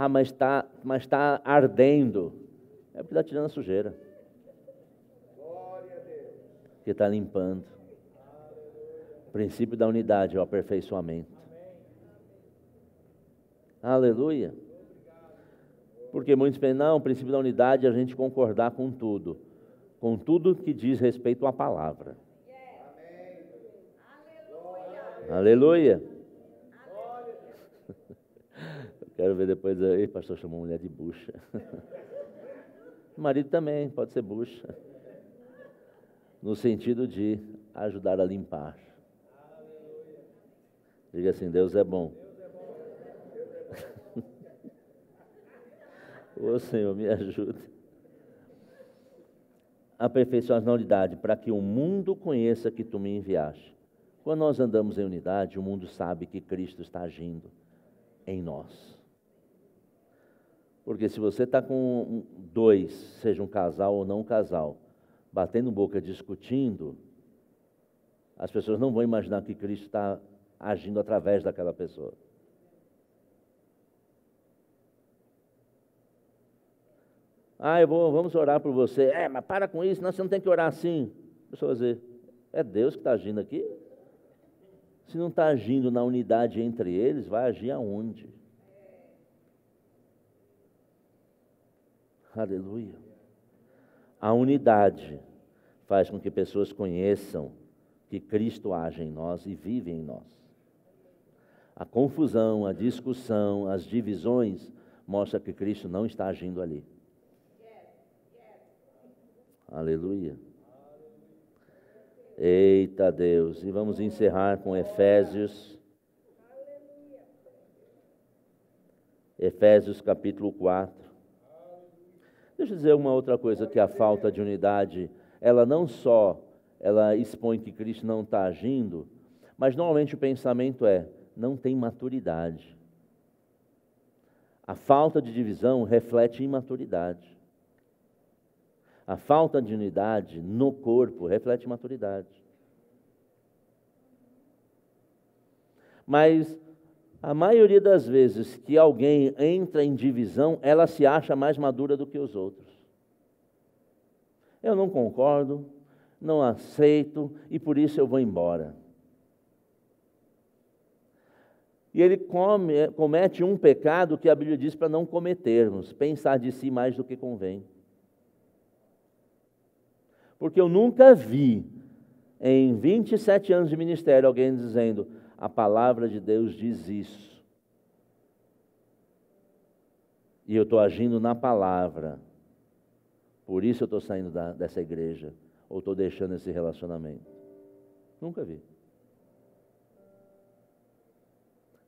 Mas está ardendo. É porque está tirando a sujeira. Porque está limpando. O princípio da unidade é o aperfeiçoamento. Aleluia. Porque muitos pensam, não, o princípio da unidade é a gente concordar com tudo que diz respeito à palavra. Aleluia. Eu quero ver depois, aí, pastor chamou mulher de bucha. O marido também pode ser bucha. No sentido de ajudar a limpar. Diga assim, Deus é bom. Ô Senhor, me ajude. Aperfeiçoar a unidade, para que o mundo conheça que Tu me enviaste. Quando nós andamos em unidade, o mundo sabe que Cristo está agindo em nós. Porque se você está com dois, seja um casal ou não um casal, batendo boca, discutindo, as pessoas não vão imaginar que Cristo está agindo através daquela pessoa. Vamos orar por você. Mas para com isso, não, você não tem que orar assim. A pessoa vai dizer, é Deus que está agindo aqui? Se não está agindo na unidade entre eles, vai agir aonde? Aleluia. A unidade faz com que pessoas conheçam que Cristo age em nós e vive em nós. A confusão, a discussão, as divisões mostram que Cristo não está agindo ali. Aleluia. Eita Deus. E vamos encerrar com Efésios. Efésios capítulo 4. Deixa eu dizer uma outra coisa, que a falta de unidade, ela não só, ela expõe que Cristo não está agindo, mas normalmente o pensamento não tem maturidade. A falta de divisão reflete imaturidade. A falta de unidade no corpo reflete imaturidade. Mas a maioria das vezes que alguém entra em divisão, ela se acha mais madura do que os outros. Eu não concordo, não aceito e por isso eu vou embora. E ele comete um pecado que a Bíblia diz para não cometermos, pensar de si mais do que convém. Porque eu nunca vi, em 27 anos de ministério, alguém dizendo, a palavra de Deus diz isso. E eu estou agindo na palavra. Por isso eu estou saindo dessa igreja. Ou estou deixando esse relacionamento. Nunca vi.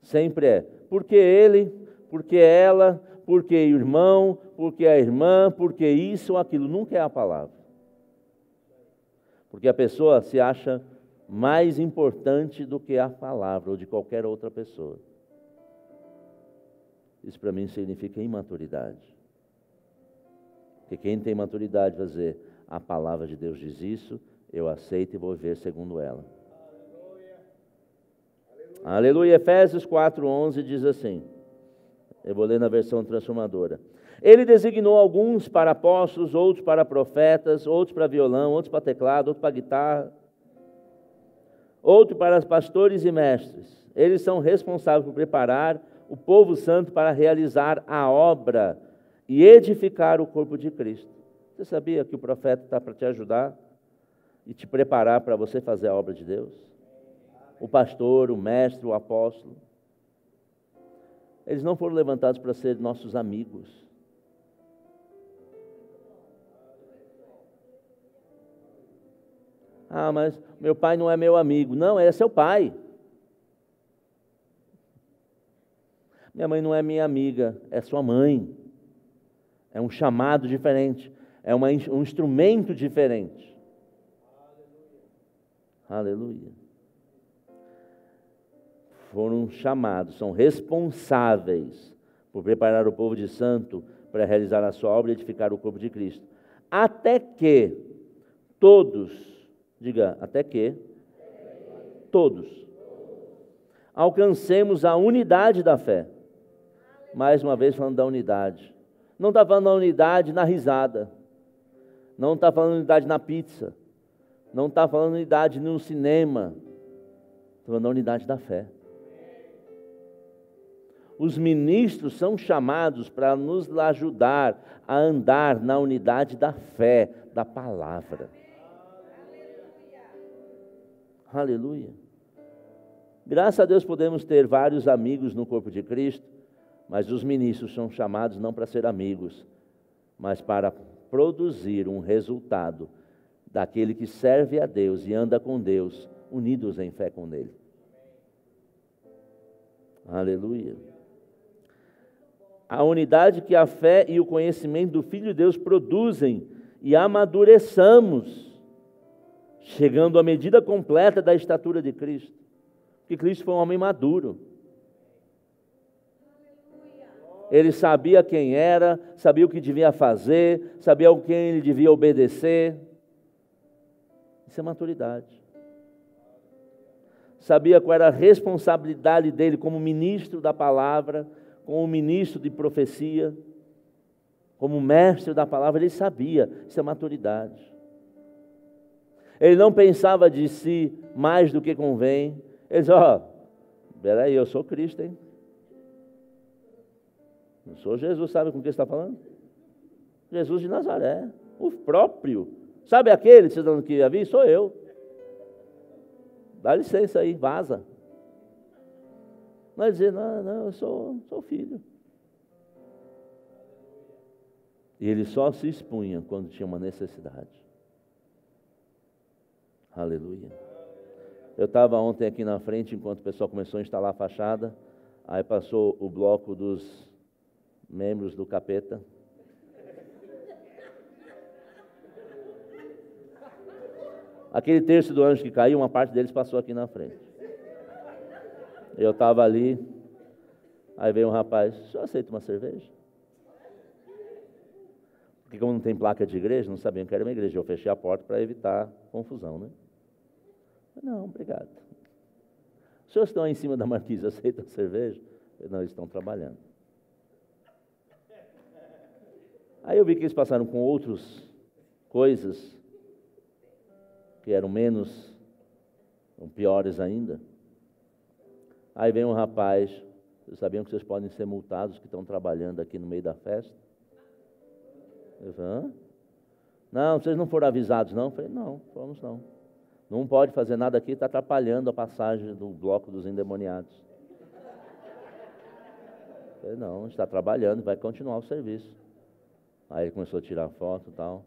Sempre porque ele, porque ela, porque o irmão, porque a irmã, porque isso ou aquilo. Nunca é a palavra. Porque a pessoa se acha mais importante do que a palavra ou de qualquer outra pessoa. Isso para mim significa imaturidade. Porque quem tem maturidade vai dizer, a palavra de Deus diz isso, eu aceito e vou viver segundo ela. Aleluia. Efésios 4:11 diz assim, eu vou ler na versão transformadora. Ele designou alguns para apóstolos, outros para profetas, outros para violão, outros para teclado, outros para guitarra, outros para pastores e mestres. Eles são responsáveis por preparar o povo santo para realizar a obra e edificar o corpo de Cristo. Você sabia que o profeta está para te ajudar e te preparar para você fazer a obra de Deus? O pastor, o mestre, o apóstolo. Eles não foram levantados para ser nossos amigos. Ah, mas meu pai não é meu amigo. Não, é seu pai. Minha mãe não é minha amiga, é sua mãe. É um chamado diferente, é um instrumento diferente. Aleluia. Foram chamados, são responsáveis por preparar o povo de santo para realizar a sua obra e edificar o corpo de Cristo. Até que todos, diga, até que todos alcancemos a unidade da fé. Mais uma vez falando da unidade. Não está falando da unidade na risada. Não está falando da unidade na pizza. Não está falando da unidade no cinema. Está falando da unidade da fé. Os ministros são chamados para nos ajudar a andar na unidade da fé, da palavra. Aleluia. Graças a Deus podemos ter vários amigos no corpo de Cristo, mas os ministros são chamados não para ser amigos, mas para produzir um resultado daquele que serve a Deus e anda com Deus, unidos em fé com Ele. Aleluia. A unidade que a fé e o conhecimento do Filho de Deus produzem e amadureçamos, chegando à medida completa da estatura de Cristo. Porque Cristo foi um homem maduro. Ele sabia quem era, sabia o que devia fazer, sabia a quem ele devia obedecer. Isso é maturidade. Sabia qual era a responsabilidade dele como ministro da palavra, como ministro de profecia, como mestre da palavra, ele sabia. Isso é maturidade. Ele não pensava de si mais do que convém. Ele dizia, peraí, eu sou Cristo, hein? Eu sou Jesus, sabe com quem está falando? Jesus de Nazaré, o próprio. Sabe aquele que vocês estão que ia vir? Sou eu. Dá licença aí, vaza. Não é dizer, não, eu sou filho. E ele só se expunha quando tinha uma necessidade. Aleluia. Eu estava ontem aqui na frente, enquanto o pessoal começou a instalar a fachada, aí passou o bloco dos membros do capeta. Aquele terço do anjo que caiu, uma parte deles passou aqui na frente. Eu estava ali, aí veio um rapaz, o senhor aceita uma cerveja? Porque como não tem placa de igreja, não sabiam que era uma igreja. Eu fechei a porta para evitar confusão, né? Não, obrigado. Os senhores estão aí em cima da marquise, aceitam a cerveja? Não, eles estão trabalhando. Aí eu vi que eles passaram com outras coisas que eram menos, piores ainda. Aí vem um rapaz, vocês sabiam que vocês podem ser multados que estão trabalhando aqui no meio da festa? Eu falei, hã? Não, vocês não foram avisados não? Eu falei, não, fomos não. Não pode fazer nada aqui, está atrapalhando a passagem do bloco dos endemoniados. Eu falei, não, a gente está trabalhando, vai continuar o serviço. Aí ele começou a tirar foto e tal.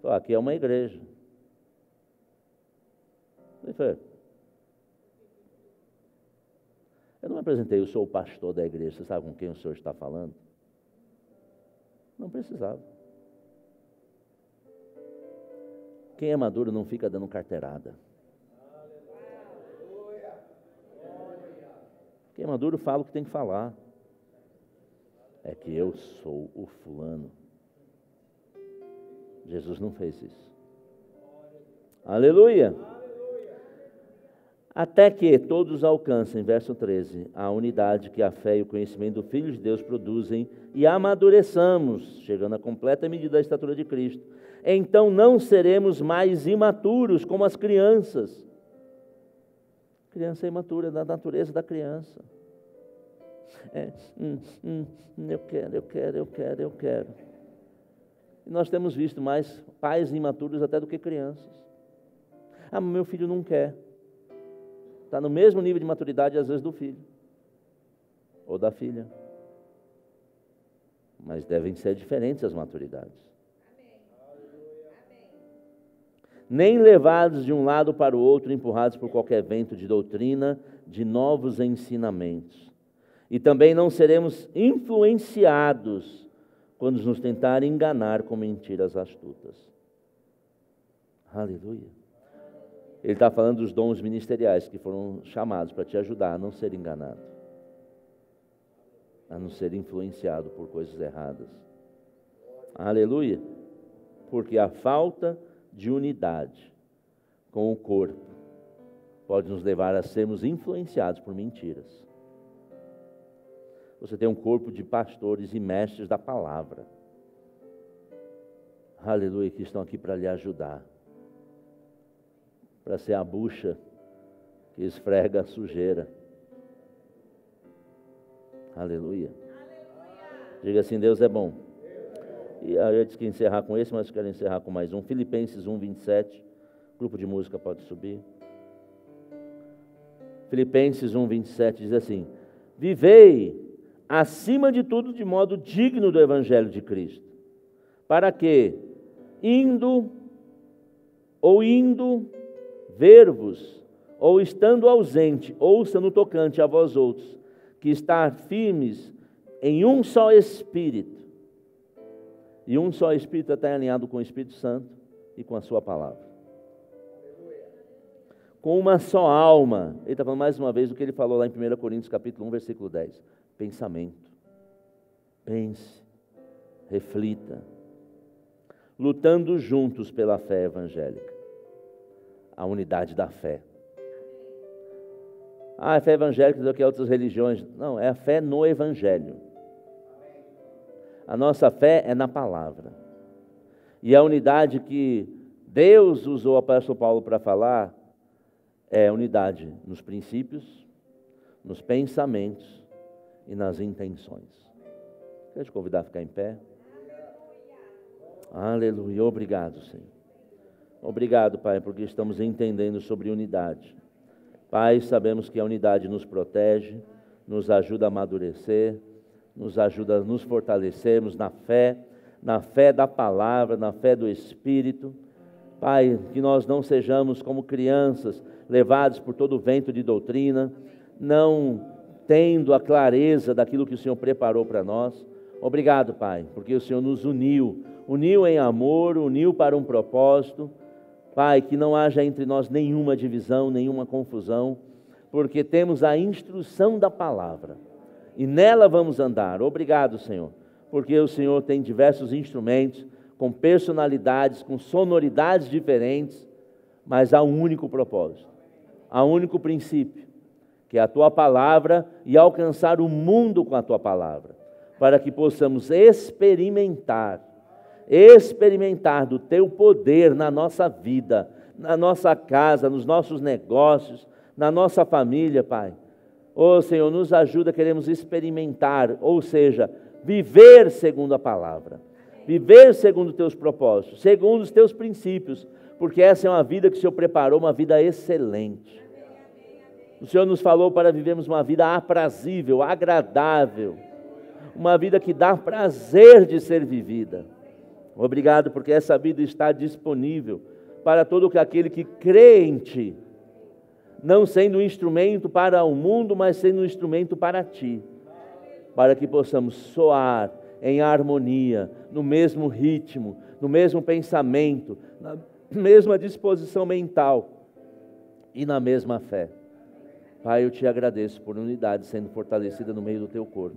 Falei, aqui é uma igreja. Eu falei, eu não me apresentei, eu sou o pastor da igreja, você sabe com quem o senhor está falando? Não precisava. Quem é maduro não fica dando carteirada. Quem é maduro fala o que tem que falar. É que eu sou o fulano. Jesus não fez isso. Aleluia. Até que todos alcancem, verso 13, a unidade que a fé e o conhecimento do Filho de Deus produzem e amadureçamos, chegando à completa medida da estatura de Cristo. Então não seremos mais imaturos como as crianças. Criança é imatura, da natureza da criança. Eu quero. E nós temos visto mais pais imaturos até do que crianças. Ah, mas meu filho não quer. Está no mesmo nível de maturidade, às vezes, do filho. Ou da filha. Mas devem ser diferentes as maturidades. Nem levados de um lado para o outro, empurrados por qualquer vento de doutrina, de novos ensinamentos. E também não seremos influenciados quando nos tentarem enganar com mentiras astutas. Aleluia. Ele está falando dos dons ministeriais que foram chamados para te ajudar a não ser enganado, a não ser influenciado por coisas erradas. Aleluia. Porque a falta de unidade com o corpo pode nos levar a sermos influenciados por mentiras. Você tem um corpo de pastores e mestres da palavra. Aleluia, que estão aqui para lhe ajudar. Para ser a bucha que esfrega a sujeira. Aleluia. Diga assim, Deus é bom. E aí eu disse que ia encerrar com esse, mas eu quero encerrar com mais um. Filipenses 1, 27. Grupo de música pode subir. Filipenses 1, 27 diz assim: vivei acima de tudo de modo digno do Evangelho de Cristo, para que, indo ver-vos, ou estando ausente, ouça no tocante a vós outros, que estar firmes em um só Espírito. E um só Espírito está alinhado com o Espírito Santo e com a sua palavra. Com uma só alma. Ele está falando mais uma vez do que ele falou lá em 1 Coríntios capítulo 1, versículo 10. Pensamento. Pense. Reflita. Lutando juntos pela fé evangélica. A unidade da fé. A fé evangélica do que outras religiões. Não, é a fé no Evangelho. A nossa fé é na palavra. E a unidade que Deus usou o apóstolo Paulo para falar é a unidade nos princípios, nos pensamentos e nas intenções. Quero te convidar a ficar em pé. Aleluia. Obrigado, Senhor. Obrigado, Pai, porque estamos entendendo sobre unidade. Pai, sabemos que a unidade nos protege, nos ajuda a amadurecer, nos ajuda a nos fortalecermos na fé da palavra, na fé do Espírito. Pai, que nós não sejamos como crianças, levados por todo o vento de doutrina, não tendo a clareza daquilo que o Senhor preparou para nós. Obrigado, Pai, porque o Senhor nos uniu em amor, uniu para um propósito. Pai, que não haja entre nós nenhuma divisão, nenhuma confusão, porque temos a instrução da palavra e nela vamos andar. Obrigado, Senhor, porque o Senhor tem diversos instrumentos, com personalidades, com sonoridades diferentes, mas há um único propósito, há um único princípio, que é a Tua palavra e alcançar o mundo com a Tua palavra, para que possamos experimentar do Teu poder na nossa vida, na nossa casa, nos nossos negócios, na nossa família, Pai. Ô Senhor, nos ajuda, queremos experimentar, ou seja, viver segundo a palavra, viver segundo os Teus propósitos, segundo os Teus princípios, porque essa é uma vida que o Senhor preparou, uma vida excelente. O Senhor nos falou para vivermos uma vida aprazível, agradável, uma vida que dá prazer de ser vivida. Obrigado, porque essa vida está disponível para todo aquele que crê em Ti, não sendo um instrumento para o mundo, mas sendo um instrumento para Ti, para que possamos soar em harmonia, no mesmo ritmo, no mesmo pensamento, na mesma disposição mental e na mesma fé. Pai, eu Te agradeço por unidade sendo fortalecida no meio do Teu corpo.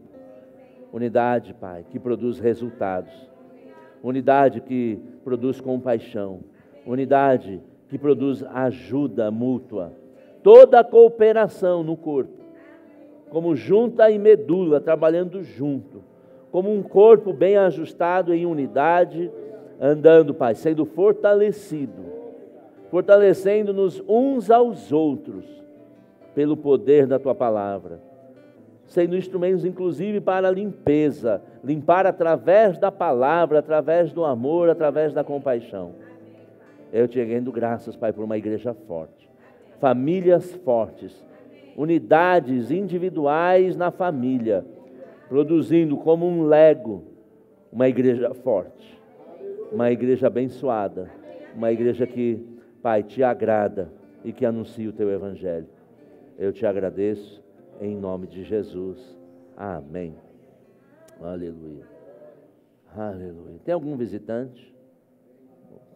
Unidade, Pai, que produz resultados. Unidade que produz compaixão. Unidade que produz ajuda mútua. Toda a cooperação no corpo, como junta e medula, trabalhando junto, como um corpo bem ajustado em unidade, andando, Pai, sendo fortalecido, fortalecendo-nos uns aos outros, pelo poder da Tua palavra, sendo instrumentos inclusive para a limpeza, limpar através da palavra, através do amor, através da compaixão. Eu te rendo graças, Pai, por uma igreja forte, famílias fortes, unidades individuais na família, produzindo como um lego uma igreja forte, uma igreja abençoada, uma igreja que, Pai, te agrada e que anuncia o teu evangelho. Eu te agradeço em nome de Jesus. Amém. Aleluia. Aleluia. Tem algum visitante?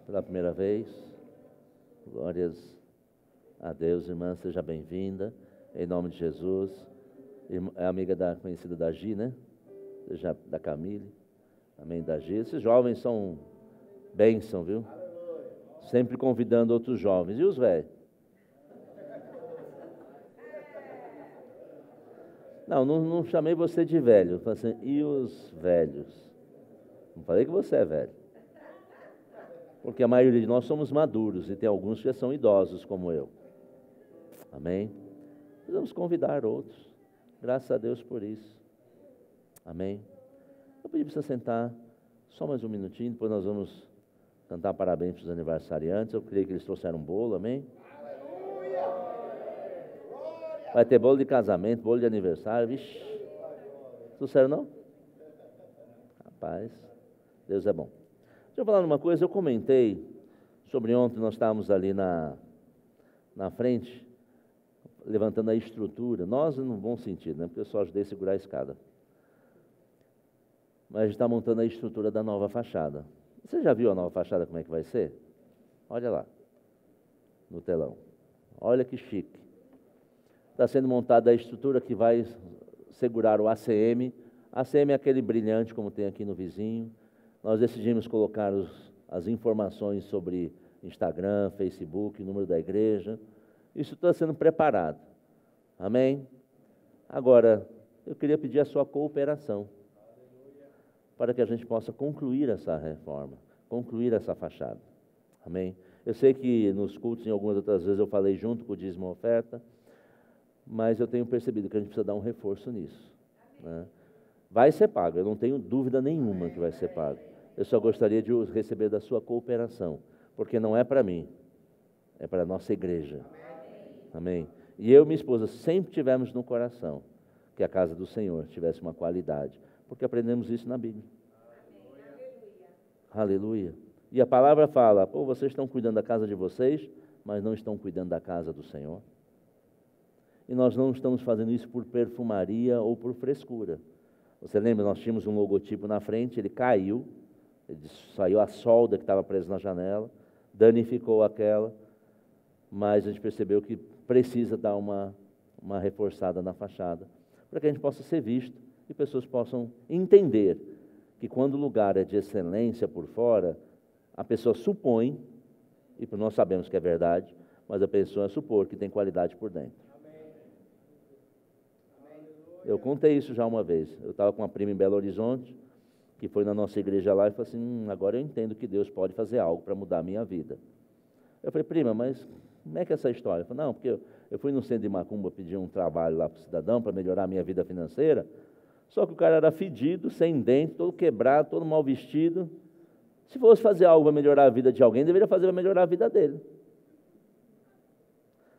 Pela primeira vez? Glórias a Deus, irmã, seja bem-vinda, em nome de Jesus. É amiga conhecida da Gi, né? Seja da Camille. Amém, da Gi. Esses jovens são bênção, viu? Sempre convidando outros jovens. E os velhos? Não chamei você de velho. Falei assim, e os velhos? Não falei que você é velho. Porque a maioria de nós somos maduros e tem alguns que já são idosos como eu. Amém? Precisamos convidar outros. Graças a Deus por isso. Amém? Eu pedi para você sentar só mais um minutinho, depois nós vamos cantar parabéns para os aniversariantes. Eu creio que eles trouxeram um bolo, amém? Vai ter bolo de casamento, bolo de aniversário, vixe. Trouxeram não? Rapaz, Deus é bom. Deixa eu falar uma coisa, eu comentei sobre ontem, nós estávamos ali na frente, levantando a estrutura, nós no bom sentido, né? Porque eu só ajudei a segurar a escada. Mas a gente está montando a estrutura da nova fachada. Você já viu a nova fachada, como é que vai ser? Olha lá, no telão. Olha que chique. Está sendo montada a estrutura que vai segurar o ACM. ACM é aquele brilhante como tem aqui no vizinho. Nós decidimos colocar as informações sobre Instagram, Facebook, número da igreja. Isso está sendo preparado. Amém? Agora, eu queria pedir a sua cooperação para que a gente possa concluir essa reforma, concluir essa fachada. Amém? Eu sei que nos cultos, em algumas outras vezes, eu falei junto com o dízimo e oferta, mas eu tenho percebido que a gente precisa dar um reforço nisso, né? Vai ser pago, eu não tenho dúvida nenhuma que vai ser pago. Eu só gostaria de receber da sua cooperação, porque não é para mim, é para a nossa igreja. Amém? E eu e minha esposa sempre tivemos no coração que a casa do Senhor tivesse uma qualidade, porque aprendemos isso na Bíblia. Aleluia. E a palavra fala, vocês estão cuidando da casa de vocês, mas não estão cuidando da casa do Senhor. E nós não estamos fazendo isso por perfumaria ou por frescura. Você lembra, nós tínhamos um logotipo na frente, ele caiu, saiu a solda que estava presa na janela, danificou aquela, mas a gente percebeu que precisa dar uma reforçada na fachada, para que a gente possa ser visto e pessoas possam entender que quando o lugar é de excelência por fora, a pessoa supõe, e nós sabemos que é verdade, mas a pessoa supor que tem qualidade por dentro. Eu contei isso já uma vez. Eu estava com uma prima em Belo Horizonte, que foi na nossa igreja lá e falou assim, agora eu entendo que Deus pode fazer algo para mudar a minha vida. Eu falei, prima, mas como é que é essa história? Eu falei, não, porque eu fui no centro de Macumba pedir um trabalho lá para o cidadão, para melhorar a minha vida financeira, só que o cara era fedido, sem dente, todo quebrado, todo mal vestido. Se fosse fazer algo para melhorar a vida de alguém, deveria fazer para melhorar a vida dele.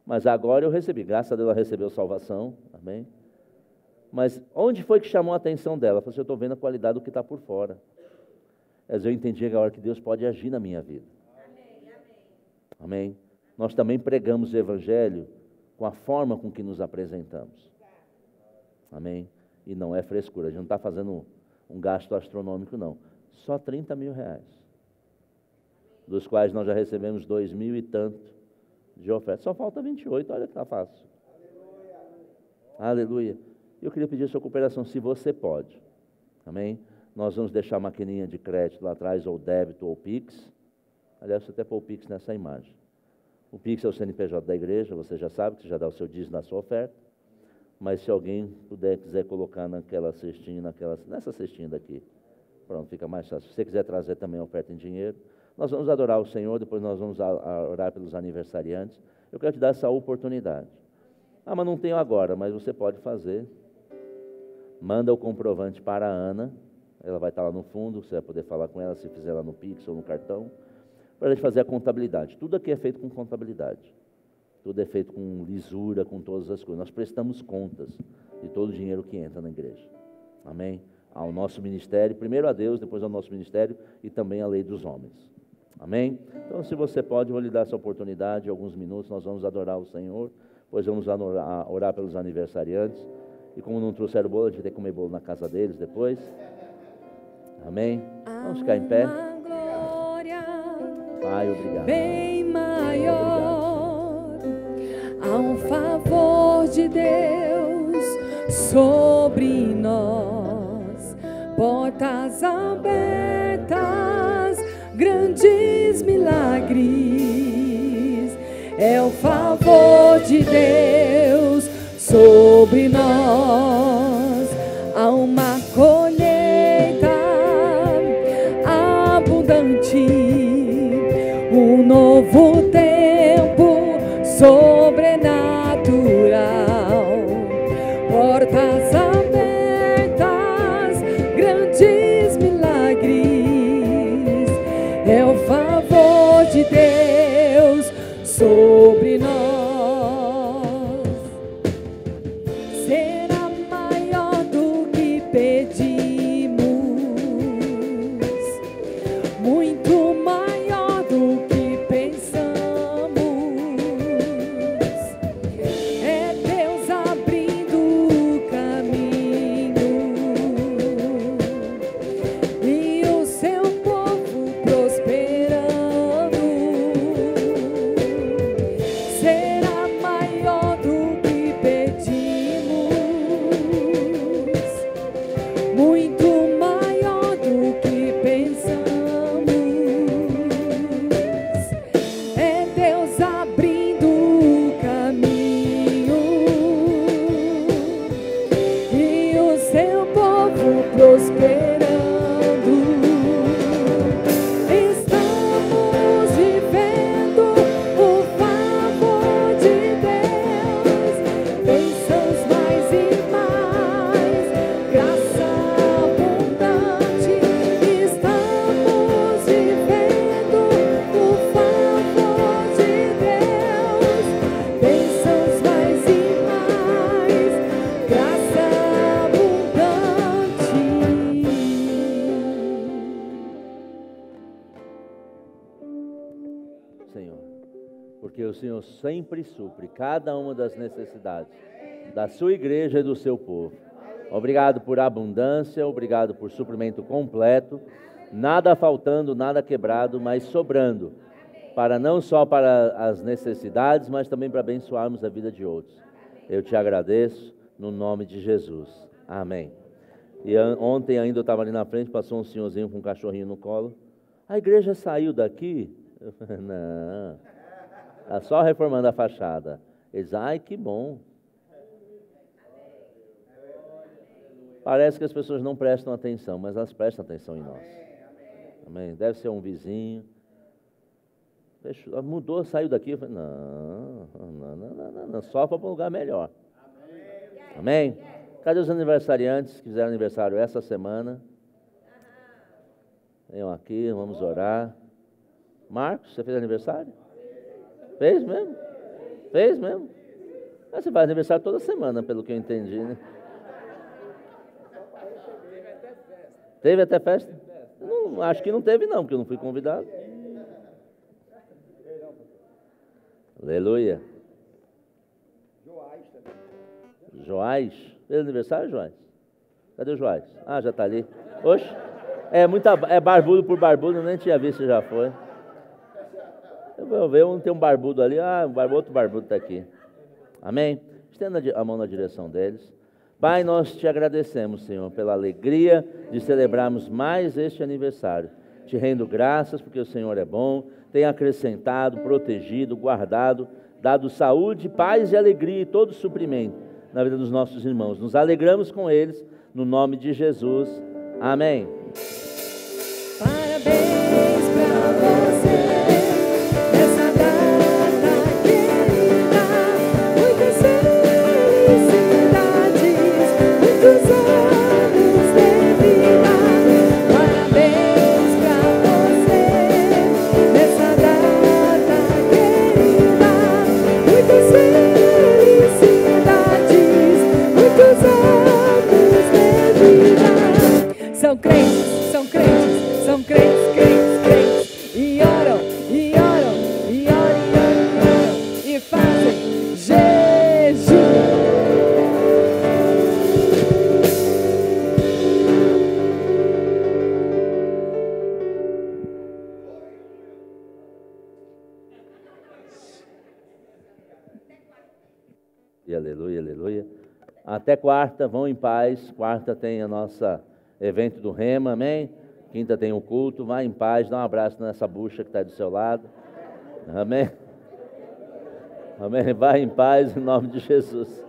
Mas agora eu recebi, graças a Deus ela recebeu salvação, amém? Mas onde foi que chamou a atenção dela? Ela falou assim, eu estou vendo a qualidade do que está por fora. Mas eu entendi agora que Deus pode agir na minha vida. Amém? Nós também pregamos o Evangelho com a forma com que nos apresentamos. Amém? E não é frescura, a gente não está fazendo um gasto astronômico, não. Só 30 mil reais. Dos quais nós já recebemos 2.000 e tanto de oferta. Só falta 28, olha que está fácil. Aleluia. Eu queria pedir a sua cooperação, se você pode. Amém? Nós vamos deixar a maquininha de crédito lá atrás, ou débito, ou Pix. Aliás, você até pôr o Pix nessa imagem. O Pix é o CNPJ da igreja, você já sabe que você já dá o seu dízimo na sua oferta. Mas se alguém quiser colocar naquela cestinha, nessa cestinha daqui, pronto, fica mais fácil. Se você quiser trazer também a oferta em dinheiro, nós vamos adorar o Senhor, depois nós vamos orar pelos aniversariantes. Eu quero te dar essa oportunidade. Mas não tenho agora, mas você pode fazer. Manda o comprovante para a Ana, ela vai estar lá no fundo, você vai poder falar com ela se fizer lá no Pix ou no cartão, para a gente fazer a contabilidade. Tudo aqui é feito com contabilidade. Tudo é feito com lisura, com todas as coisas. Nós prestamos contas de todo o dinheiro que entra na igreja. Amém? Ao nosso ministério, primeiro a Deus, depois ao nosso ministério e também à lei dos homens. Amém? Então, se você pode, eu vou lhe dar essa oportunidade, alguns minutos, nós vamos adorar o Senhor, depois vamos orar pelos aniversariantes. E como não trouxeram bolo, a gente vai ter que comer bolo na casa deles depois. Amém? Vamos ficar em pé. Pai, obrigado. Bem maior, há um favor de Deus sobre nós, portas abertas, grandes milagres, é o favor de Deus sobre nós, há uma colheita abundante, um novo tempo sobrenatural, portas abertas, grandes milagres, é o favor de Deus sobre nós. Será maior do que pedimos, muito maior do que pensamos. É Deus abrindo o caminho e o seu povo prosperando. Será maior do que pedimos, muito maior do que pensamos. É Deus abrindo o caminho e o seu povo prosperando. Estamos vivendo o favor de Deus, bênçãos mais e mais, graça abundante. Estamos vivendo o favor de Deus, bênçãos mais e mais, graça abundante. Senhor, porque o Senhor sempre supre cada uma das necessidades da sua igreja e do seu povo. Obrigado por abundância, obrigado por suprimento completo, nada faltando, nada quebrado, mas sobrando, para não só para as necessidades, mas também para abençoarmos a vida de outros. Eu te agradeço no nome de Jesus. Amém. E ontem ainda eu estava ali na frente, passou um senhorzinho com um cachorrinho no colo. A igreja saiu daqui? Eu falei, não, está só reformando a fachada. Eles, ai, que bom. Parece que as pessoas não prestam atenção, mas elas prestam atenção em nós. Amém? Deve ser um vizinho. Mudou, saiu daqui. Eu falei, não, só para um lugar melhor. Amém? Cadê os aniversariantes que fizeram aniversário essa semana? Venham aqui, vamos orar. Marcos, você fez aniversário? Fez mesmo? Fez mesmo? Você faz aniversário toda semana, pelo que eu entendi, né? Teve até festa? Não, acho que não teve não, porque eu não fui convidado. Aleluia. Joás. Fez aniversário, Joás? Cadê o Joás? Ah, já está ali. Oxe, é barbudo por barbudo, nem tinha visto se já foi. Eu vou ver, um tem um barbudo ali, outro barbudo está aqui. Amém? Estenda a mão na direção deles. Pai, nós te agradecemos, Senhor, pela alegria de celebrarmos mais este aniversário. Te rendo graças porque o Senhor é bom, tem acrescentado, protegido, guardado, dado saúde, paz e alegria e todo suprimento na vida dos nossos irmãos. Nos alegramos com eles, no nome de Jesus. Amém. Parabéns pra você nessa data querida, muitas felicidades, muitos anos de vida. Parabéns pra você nessa E aleluia, aleluia. Até quarta, vão em paz. Quarta tem a nossa evento do Rema, amém? Quinta tem o culto, vai em paz, dá um abraço nessa bucha que está do seu lado. Amém? Amém? Vai em paz em nome de Jesus.